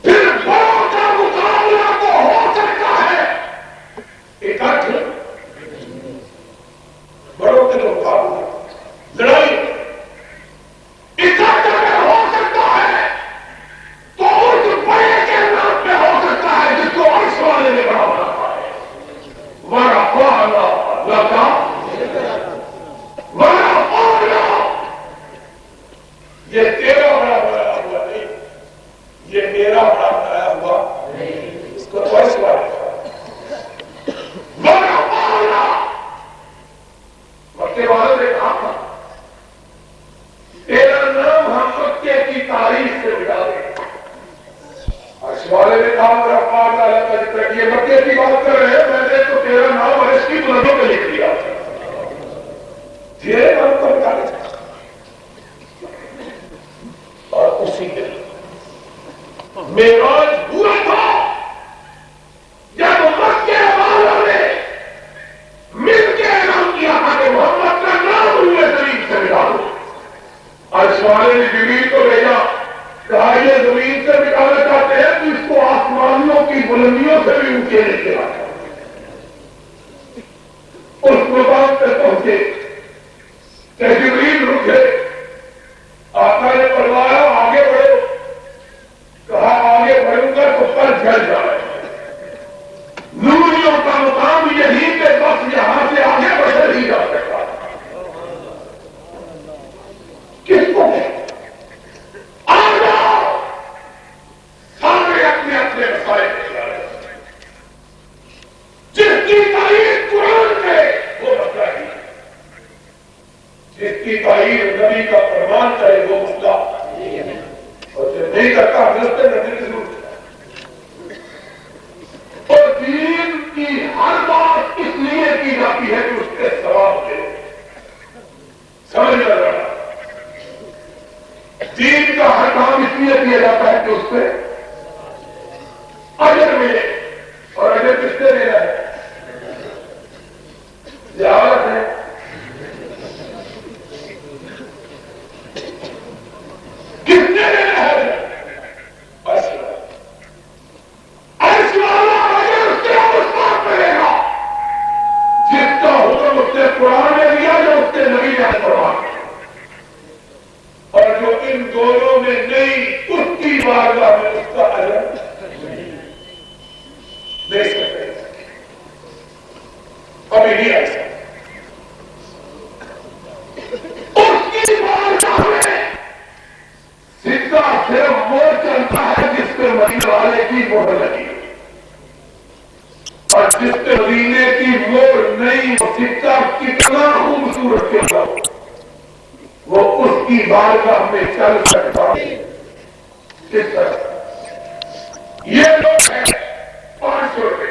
پھر بڑوں کا مقابلہ تو ہو سکتا ہے اکٹھ, بڑوں کے مقابلہ لڑائی اکٹھ میں ہو سکتا ہے تو اس بڑے کے نام پہ ہو سکتا ہے جس کو عرش والے نے بڑا بناتا ہے. والا لگا یہ تیرا بڑا بنایا ہوا نہیں, یہ میرا بڑا بنایا ہوا, اس کو تو ایسے بڑا مکے والوں نے کہا تھا تیرا نام ہم مکے کی تاریخ سے مٹا دیں. عرش والے نے کہا میرا پاک عالم کا ذکر, یہ مکے کی بات کر رہے ہیں, میں نے تو تیرا نام عرش کی بلندوں پہ لکھ دیا. تیرے نام کو مٹا دیں. اور اسی دن معراج ہوا تھا جب مکے والوں نے مل کے اعلان کیا تھا کہ محمد کا نام روئے زمین سے مٹا دو. عرش والے نے جبریل کو بھیجا, کہا یہ زمین سے مٹانا چاہتے ہیں تو اس کو آسمانوں کی بلندیوں سے بھی اونچے لے کے آتا. اس مقام پہ پہنچے کہ جبریل رکے, آقا نے فرمایا آگے بڑھو, کہا آگے بڑھوں گا تو پر جل جائے. نوریوں کا مقام یہی کہ بس یہاں سے آگے بڑھے نہیں جا سکتا. کس کو آ جاؤ, سارے اپنے اپنے مسائل جس کی تعریف قرآن سے وہ مسئلہ ہی, جس کی تعریف نبی کا فرمان چاہے وہ مسئلہ. نہیں کرتا ہمیں اس پہ نظر کی ضرورت ہے. اور دین کی ہر بات اس لیے کی جاتی ہے کہ اس کے ثواب دے. سمجھ میں رہا دین کا ہر کام اس لیے کیا جاتا ہے کہ اس پہ اجر ملے. اور اجر کس سے لینا ہے؟ جہالت ہے. کس نے لینا ہے؟ ایسے والا اجر اس کے استاد ملے گا جس کا حکم اس نے قرآن میں دیا جو اس کے نبی نے فرمایا. اور جو ان دونوں میں نہیں اس کی بارگاہ میں اس کا اجر دے سکتے. ابھی نہیں ایسا اس کی بارگاہ میں سکہ صرف وہ چلتا ہے جس پہ مدینے والے کی مہر لگی. اور جس پہ مدینے کی مہر نہیں سکہ کتنا خوبصورت کیا وہ اس کی بارگاہ میں چل سکتا. کس طرح یہ لوگ ہیں 500 روپے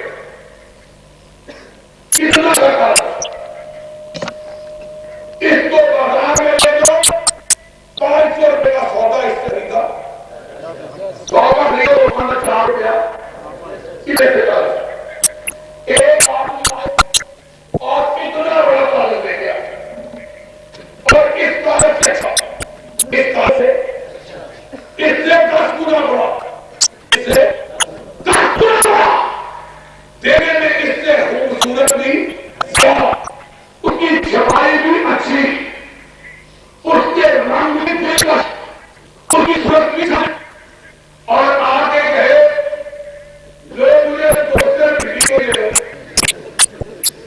کتنا لگا اس کو بازار میں لے جاؤ 500 روپے کا سودا اس سے خریدا 100 لے لو 4 روپیہ کتنے سے ڈالا ایک اور کتنا بڑا کالج لے گیا اور اس کالج سے اس کالج سے اس سے 10 گنا بڑا اس سے 10 گنا بڑا دینے میں اس سے خوبصورت بھی زیادہ اس کی چھپائی بھی اچھی اس کے رنگ بھی دلکش اس کی صورت بھی اور آگے گئے لوگ مجھے دوسرے بھیڑی کو لے رہے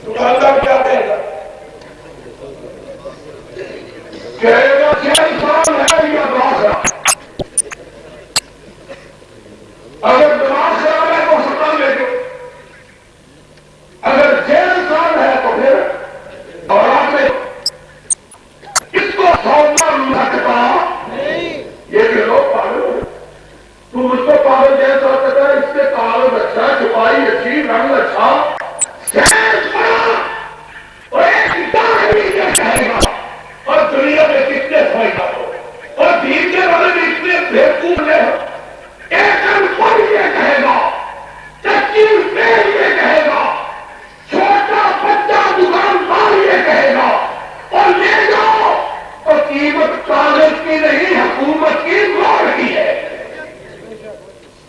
دکاندار کیا کہے گا کہے گا 6 سال ہے یا معاشرہ اگر دماغ خراب ہے تو سکال لے دو اگر 6 سال ہے تو پھر اور آپ نے اس کو سوچنا لگتا یہ کہ لوگ پاگل ہو تم اس کو پاگل جیسا کہتا ہے اس کے کاغذ اچھا چھپائی اچھی رنگ اچھا اور ایک داغ بھی یہ کہے گا اور دنیا میں کتنے فائدہ ہو اور دین کے بارے میں اتنے بےوقوف ہے ایک انپڑھ یہ کہے گا کچی پیڑ یہ کہے گا چھوٹا بچہ دکاندار یہ کہے گا اور لے جاؤ اور قیمت کاغذ کی نہیں حکومت کی لوڑ کی ہے.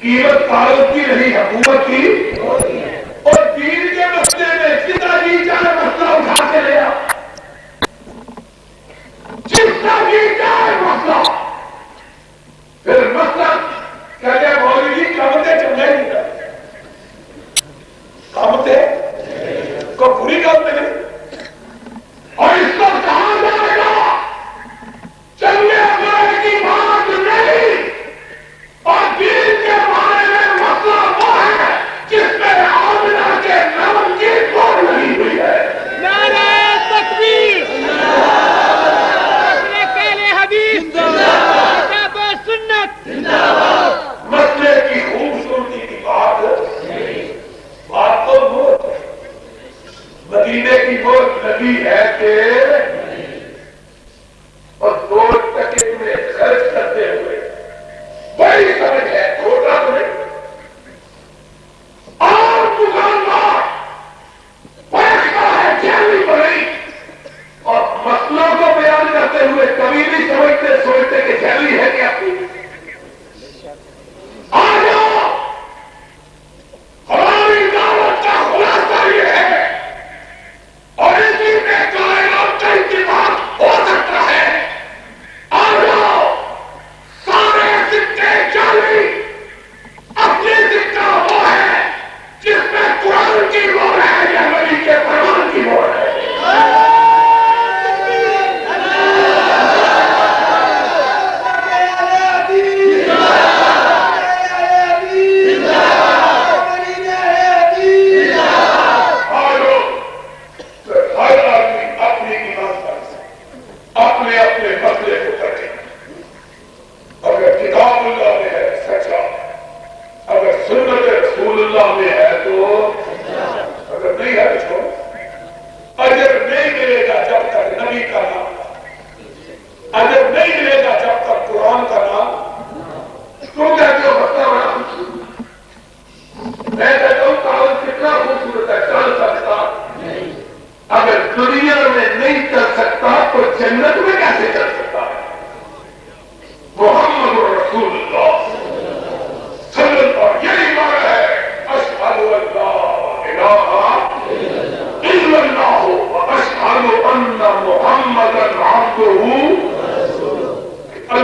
قیمت کاغذ کی نہیں حکومت کی اور دین کے مسئلے میں کتنا جی چاہے مسئلہ اٹھا کے لیا جتنا جی چاہے مسئلہ پھر مسئلہ کہتے ہیں مولوی جی کامتیں چل رہی ہیں کامتیں کو پوری کامتیں نہیں اور اس کو کہاں جائے گا چلنے والے کی بات نہیں اور دین کے بارے میں مسئلہ وہ ہے جس میں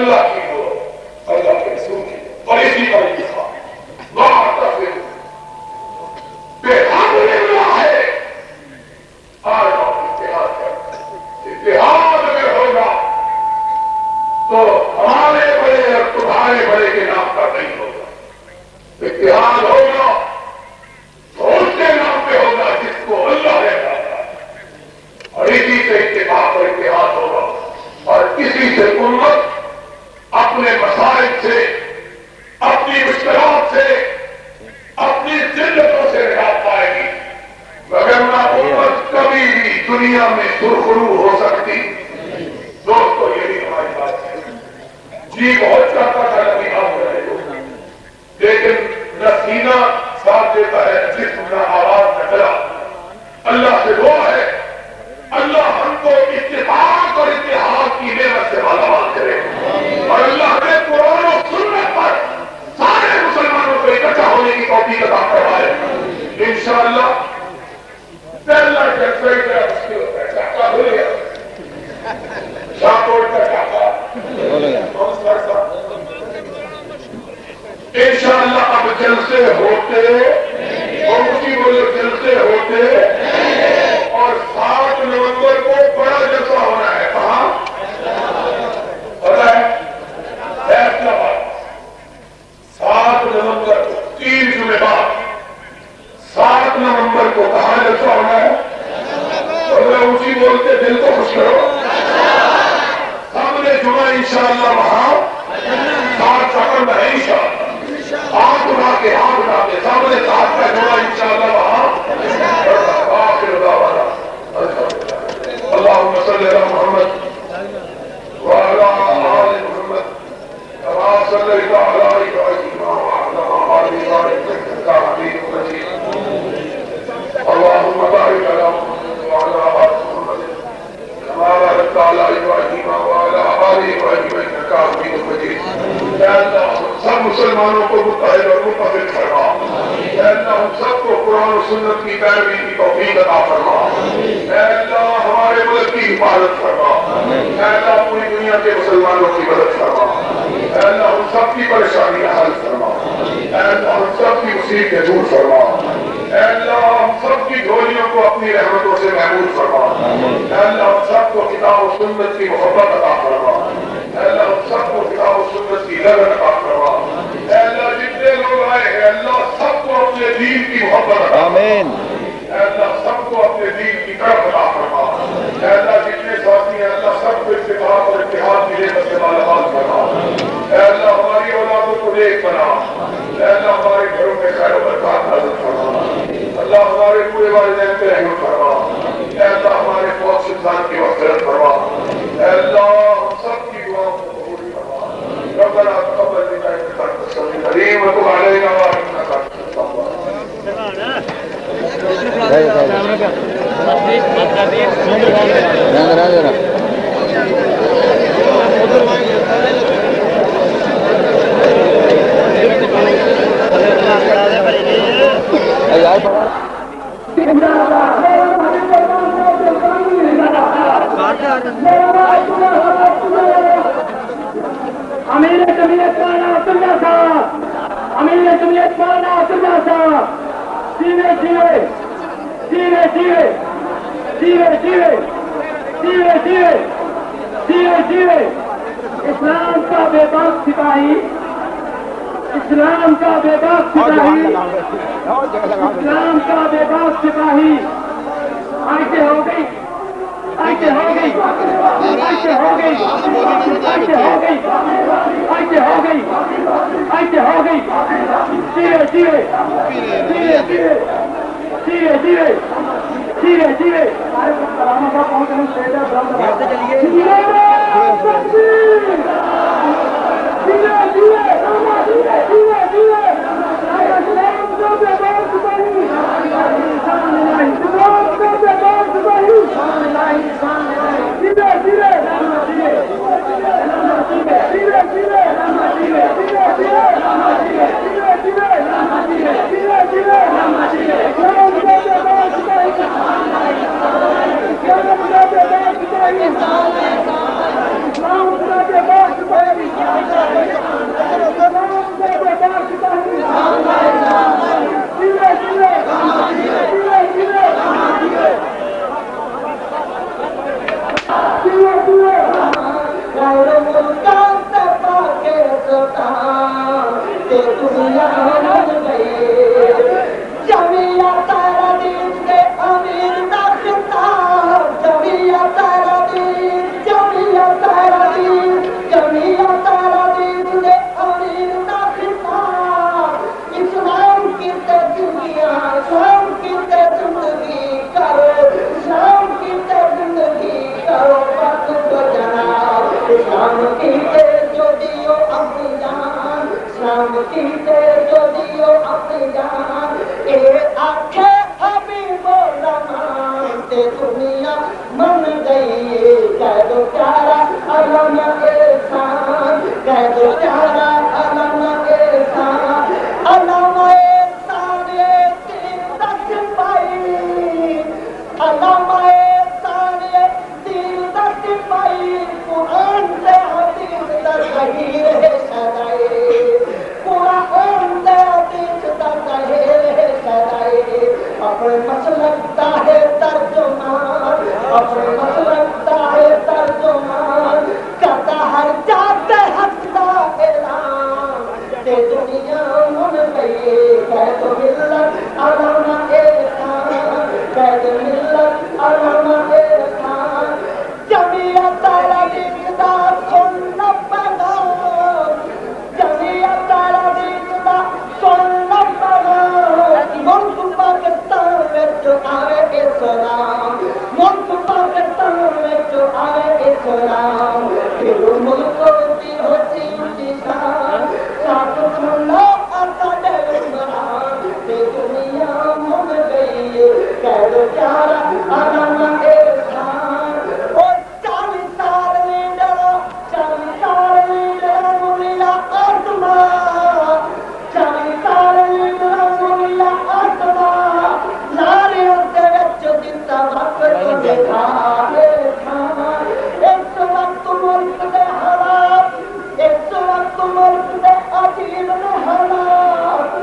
اللہ کی ہو, اللہ کے رسول کی, اور اسی پر اتفاق بے حد اللہ ہے. آج آپ اتحاد کرتے ہیں. اتحاد اگر ہوگا تو ہمارے بڑے اور تمہارے بڑے کے نام پر نہیں ہوگا. اتحاد ہوگا تو اس کے نام پہ ہوگا جس کو اللہ نے کہا, اور اسی سے اتفاق اور اتحاد ہوگا, اور اسی سے امت اپنے مسائل سے, اپنی مشکلات سے, اپنی ذلتوں سے نجات پائے گی. وگرنہ امت کبھی بھی دنیا میں سرخرو ہو سکتی. دوستو یہی ہماری بات ہے. جی بہت چاہتا تھا نبی آپ رہے ہو, لیکن نہ سینہ ساتھ دیتا ہے, جسم نہ آواز نہ چلا. اللہ سے دعا ہے اللہ ہم کو اتفاق اور اتحاد کی نعمت سے مالامال کرے, اور اللہ نے قرآن و سنت پر سارے مسلمانوں کو اکٹھا ہونے کی توفیق عطا فرمائے. انشاءاللہ پہلا جلسہ ہی بڑا مشکل ہوتا ہے. چاچا بھول گیا, شاہکوٹ کا چاچا انشاءاللہ اب جلسے ہوتے, اور اسی بولے جلسے ہوتے, اور 7 نومبر کو بڑا جلسہ ہونا ہے. کہاں پتا ہے؟ فیصلہ باد. 7 نومبر کو 3 جمعے بعد 7 نومبر کو کہاں جلسہ ہونا ہے؟ اور اسی بولتے دل کو خوش کرو. سامنے جمعہ انشاءاللہ وہاں 7 سکند ہے انشاءاللہ. ہاتھ اٹھا کے سامنے 7 کا جمعہ انشاءاللہ وہاں. آخر دعوانا اللهم صل على محمد وعلى آل محمد كما صليت على إبراهيم وعلى آل إبراهيم إنك حميد مجيد. اللهم بارك على محمد وعلى آل محمد كما باركت على إبراهيم وعلى آل إبراهيم إنك حميد مجيد. یا اللہ سب مسلمانوں کو متحد اور متفق فرما. یا اللہ ہم سب کو قرآن و سنت کی پیروی کی توفیق عطا فرما. یا اللہ ہمارے ملک کی حفاظت فرما. یا اللہ پوری دنیا کے مسلمانوں کی مدد فرما. یا اللہ ہم سب کی پریشانیاں حل فرما. یا اللہ ہم سب کی مصیبتیں دور فرما. یا اللہ ہم سب کی جھولیوں کو اپنی رحمتوں سے محفوظ فرما. یا اللہ ہم سب کو کتاب و سنت کی محبت عطا فرما. اے اللہ ہم سب کو کتاب و سنت کی لگن عطا فرما. اے اللہ جتنے لوگ آئے ہیں اللہ سب کو اپنے دین کی محبت عطا فرما. اے اللہ سب کو اپنے دین کی طرف عطا فرما. اے اللہ جتنے ساتھی ہیں اللہ سب کو اتفاق اور اتحاد کی نعمت سے مالامال فرما. اے اللہ ہماری اولادوں کو نیک بنا. اے اللہ ہمارے گھروں میں خیر و برکات نازل فرما. اللہ ہمارے پورے والدین پہ رحم فرما. اے اللہ ہمارے فوت شدگان کی مغفرت فرما. اے اللہ ہم سب کی دعاؤں کو قبول فرما. ربنا تقبل منا انك انت السميع العليم وتب علينا وانك انت التواب امیر جمعیت مولانا عبداللہ صاحب, امیر جمعیت مولانا عبداللہ صاحب, سینے سینے سینے سینے سینے سینے سینے سینے سینے سینے اسلام کا بے باک سپاہی, اسلام کا بے باک سپاہی, اسلام کا بے باک سپاہی. آئیتے ہو گئی, آئیتے ہو گئی, آئیتے ہو گئی, آئیتے ہو گئی, آئیتے ہو گئی, آئیتے ہو گئی. سیرے سیرے سیرے سیرے سیرے سیرے سیرے سیرے علامہ کا پہنچنے سیدہ ملکان سے پاکے سلطان تے دنیا من گئی جمعیت حدیث کے امیر دا خطاب جمعیت حدیث جمعیت حدیث جمعیت حدیث کے امیر دا خطاب اسلام کی زندگیاں اسلام کی زندگی کرو اسلام کی زندگی کرو وقت کو جناب اسلام کی جو دیو اپنی جان اسلام کی جو دیو اپنی جان اے آنکھیں حبیب الرحمن تے دنیا من گئی کہہ دو پیارا علامہ احسان کہہ دو پیارا علامہ احسان علامہ احسان یہ دین دا سپاہی علامہ احسان یہ دین دا سپاہی قرآن سے حدیث دا ظہیر ہے سدائے قرآن سے حدیث دا ظہیر ہے سدائے اپنے مسلک دا ہے ترجمان اپنے مسلک دا ہے ترجمان کرتا ہر جاتے حق دا اعلان تے دنیا من گئی کہہ دو ملت علامہ احسان کہہ دو ملت علامہ احسان جمعیت حدیث دا سن پیغام جمعیت حدیث دا سن پیغام ملک پاکستان وچ آئے اسلام ملک پاکستان وچ آئے اسلام پھر ملک دی ہوتی نشان ساتھ سنو ساڈے عمران تے دنیا من گئی کہہ دو پیارا علامہ احسان او 40 سال لیڈر 40 سال لیڈر ملیا اپنا 40 سال لیڈر ملیا اپنا نارے دے وچ دتا وقت دیکھا اس وقت ملک دے حالات اس وقت ملک دے عجیب نے حالات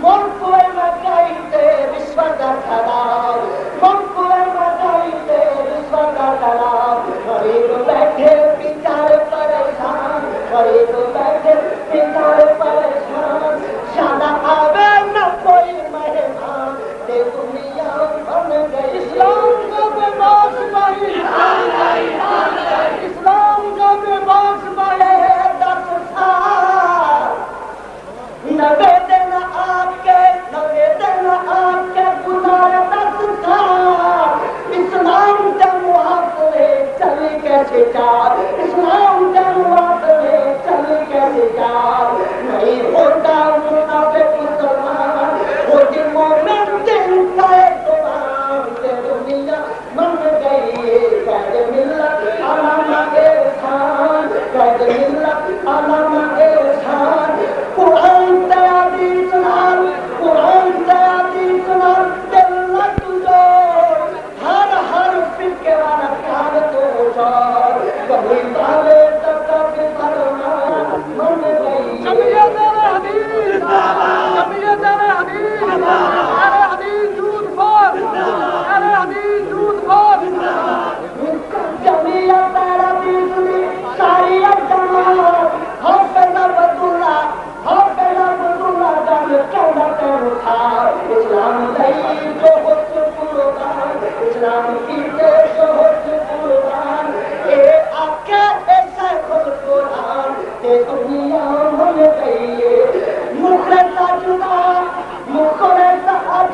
ملک وے مکائی تے رشوت دا خراب ملک وے مکائی تے رشوت دا خراب غریب بیٹھے بیچارے پریشان غریب بیٹھے بیچارے پریشان شادہ آوے نہ کوئی مہمان تے دنیا بن گئی اسلام کا بے باس بھائی اسلام کا بے باس بھائی 10 سال 90 دن آپ کے 90 دن آپ کے گزارے 10 سال اسلام کے محافظے چلی کیسے چار اسلام کے محافظے چلی کیسے چار نہیں ہوتا منافق مسلمان وہ جن مومن دن کا اعتماد تے دنیا من گئی کہہ دے ملت علامہ احسان کہہ دے ملت علامہ احسان قرآن تے حدیث نال قرآن تے حدیث نال دل لگ جوڑ ہر ہر فرقے والا کار تو جوڑ کبھی بالے تک کے فرمان من گئی جمعیت حدیث جمعیت حدیث ارے حدیث جھوٹ بول ارے حدیث جھوٹ بول جمعیت حدیث میں ساری جماعت حافظ عبداللہ حافظ عبداللہ جان چودہ کرو تھا اسلام نہیں جو خود قربان اسلام کی جو خود قربان اے آکے ایسا خود قرآن تے دنیا من گئی مخلص جدا مخلص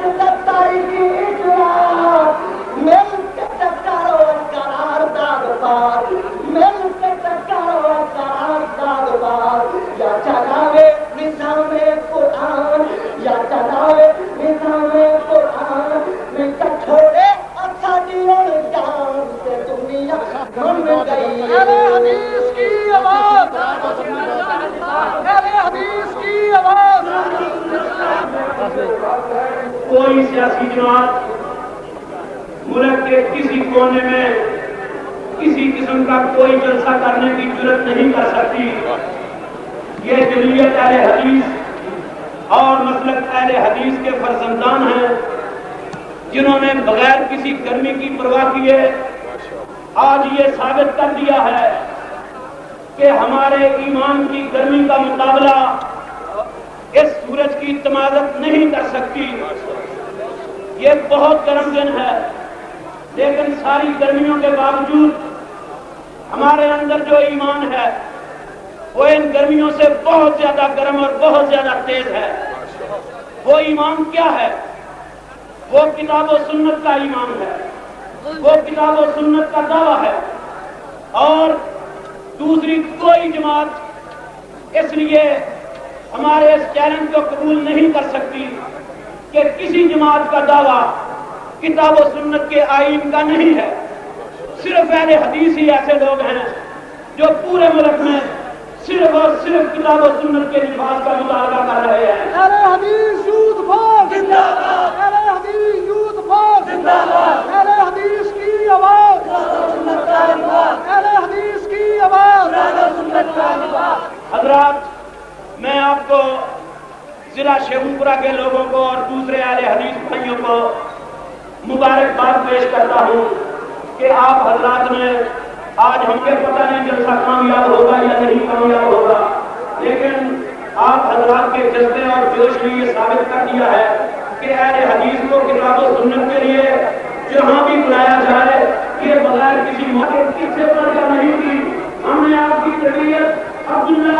جدا تاریخی اجلاس مل کے ٹکرو قرار داد پار مل کے ٹکرو قرار داد پار یا چلاوے نظام قرآن یا چلاوے نظام قرآن میں چھوڑے اچھا دیوان جان سے دنیا من گئی ارے حدیث کی آواز ارے حدیث کی آواز کوئی سیاسی جماعت ملک کے کسی کونے میں کسی قسم کا کوئی جلسہ کرنے کی جرات نہیں کر سکتی. یہ جمعیت اہل حدیث اور مسلک اہل حدیث کے فرزندان ہیں جنہوں نے بغیر کسی گرمی کی پرواہ کیے آج یہ ثابت کر دیا ہے کہ ہمارے ایمان کی گرمی کا مقابلہ اس سورج کی تمازت نہیں کر سکتی. یہ بہت گرم دن ہے، لیکن ساری گرمیوں کے باوجود ہمارے اندر جو ایمان ہے وہ ان گرمیوں سے بہت زیادہ گرم اور بہت زیادہ تیز ہے. وہ ایمان کیا ہے؟ وہ کتاب و سنت کا ایمان ہے، وہ کتاب و سنت کا دعویٰ ہے. اور دوسری کوئی جماعت اس لیے ہمارے اس چیلنج کو قبول نہیں کر سکتی کہ کسی جماعت کا دعویٰ کتاب و سنت کے آئین کا نہیں ہے. صرف اہل حدیث ہی ایسے لوگ ہیں جو پورے ملک میں صرف اور صرف کتاب و سنت کے نفاذ کا مطالبہ کر رہے ہیں. اہل حدیث یوتھ فورس زندہ باد، اہل حدیث یوتھ فورس زندہ باد، اہل حدیث کی آواز، اہل حدیث کی آواز. حضرات، میں آپ کو ضلع شیخوپورہ کے لوگوں کو اور دوسرے اہل حدیث بھائیوں کو مبارکباد پیش کرتا ہوں کہ آپ حضرات نے آج ہم کے پتہ نہیں جلسہ کامیاب ہوگا یا نہیں کامیاب ہوگا، لیکن آپ حضرات کے جذبے اور جوش نے یہ ثابت کر دیا ہے کہ اہل حدیث کو کتاب و سنت کے لیے جہاں بھی بلایا جائے یہ بغیر کسی موقع پیچھے پڑ کر نہیں کی. ہم نے آپ کی تربیت عبداللہ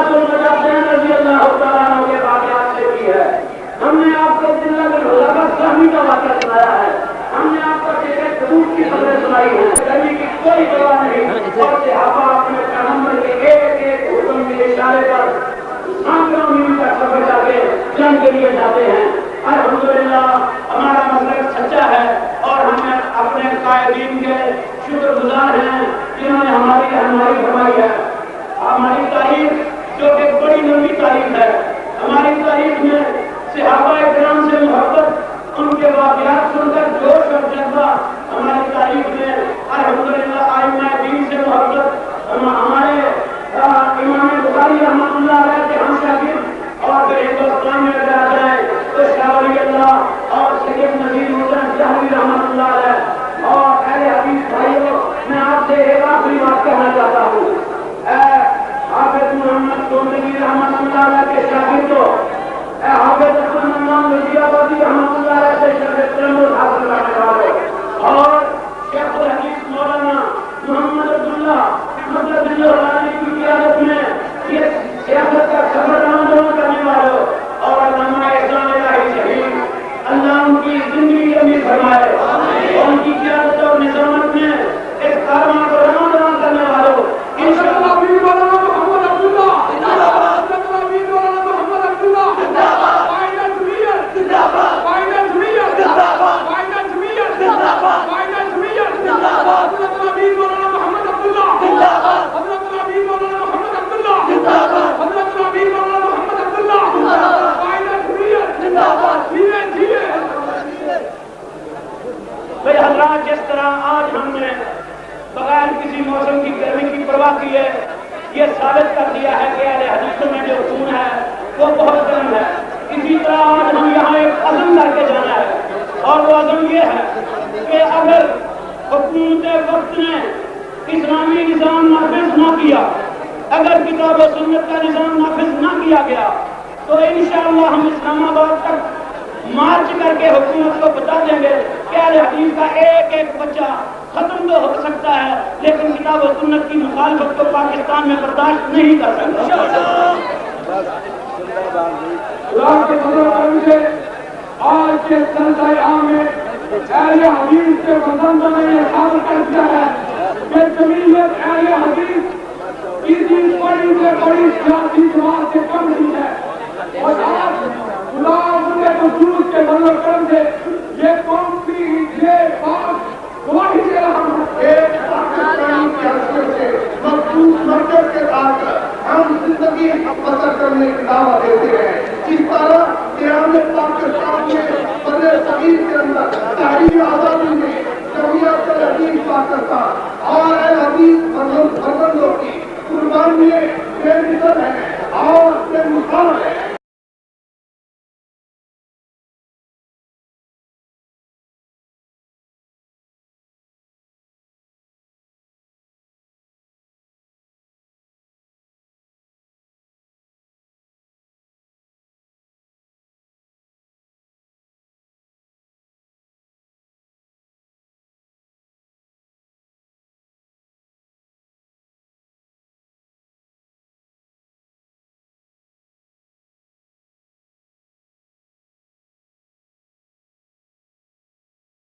رضی اللہ تعالیٰ عنہ کے واقعات سے کی ہے. ہم نے آپ کو سہمی کا واقعہ سنایا ہے. ہم نے آپ کو ثبوت کی خبریں سنائی ہیں. گرمی کی کوئی پرواہ نہیں اور صحابہ اپنے پیغمبر کے ایک ایک حکم کے اشارے پر سانکڑوں میل کا سفر کر کے جنگ کے لیے جاتے ہیں. الحمدللہ ہمارا مسلک سچا ہے اور ہم اپنے قائدین کے شکر گزار ہیں جنہوں نے ہماری رہنمائی فرمائی ہے. ہماری تاریخ جو کہ بڑی لمبی تاریخ ہے، ہماری تاریخ میں صحابہ کرام سے محبت، ان کے واقعات سن کر جوش اور جذبہ، ہماری تاریخ میں الحمدللہ ائمہ دین سے محبت، ہمارے امام بخاری رحمۃ اللہ علیہ کے ہم شاگرد اور پھر ہندوستان میں اگر آ جائیں تو شاہ ولی اللہ اور سید نذیر حسین شاہی رحمۃ اللہ علیہ. اور اہل حدیث بھائیوں، میں آپ سے ایک آخری بات کہنا چاہتا ہوں. حافظ محمد بندی رحمۃ اللہ علیہ کے شاگردوں، حافظ النام وزیر آبادی رحمۃ اللہ علیہ سے شرف تلمذ حاصل کرنے والے اور شیخ الحدیث مولانا محمد عبداللہ مطلب کی قیادت میں یہ سیاست کا سفر آمدن کرنے والوں اور علامہ احسان الہی شھید، اللہ ان کی زندگی امیر فرمائے اور ان کی قیادت اور نظامت میں اس کارواں کو رواں کرنے والوں انشاءاللہ حضرات، جس طرح آج ہم نے بغیر کسی موسم کی گرمی کی پرواہ کیے یہ ثابت کر دیا ہے کہ اہل حدیثوں میں جو خون ہے وہ بہت گرم ہے. اسی طرح آج ہم یہاں ایک عزم کر کے جانا ہے اور وہ عزم یہ ہے کہ اگر حکومت وقت نے اسلامی نظام نافذ نہ کیا، اگر کتاب و سنت کا نظام نافذ نہ کیا گیا تو انشاءاللہ ہم اسلام آباد تک مارچ کر کے حکومت کو بتا دیں گے کہ اہل حدیث کا ایک ایک بچہ ختم تو ہو سکتا ہے لیکن کتاب و سنت کی مخالفت کو پاکستان میں برداشت نہیں کر سکتا. آج کے جلسہ عام میں اہل حدیث کے مذہب نے یہ ثابت کر دیا ہے کہ جمعیت اہل حدیث کسی بڑی سے بڑی سیاسی جماعت سے کم نہیں ہے. اور آج غلام خصوص کے مطلب کرم سے یہ قوم کی یہ بات گواہی دے رہا ہوں. ایک پاکستانی کی حیثیت سے مخصوص مرکز کے ساتھ ہم زندگی بسر کرنے کی دعوت دیتے ہیں. اس طرح قیام پاکستان میں بڑے صغیر کے اندر تحریر آزادی میں جمعیت الحدیث پاکستان اور حدیث فرزندوں کی قربانیاں بے مثل ہیں اور بے مثال ہیں.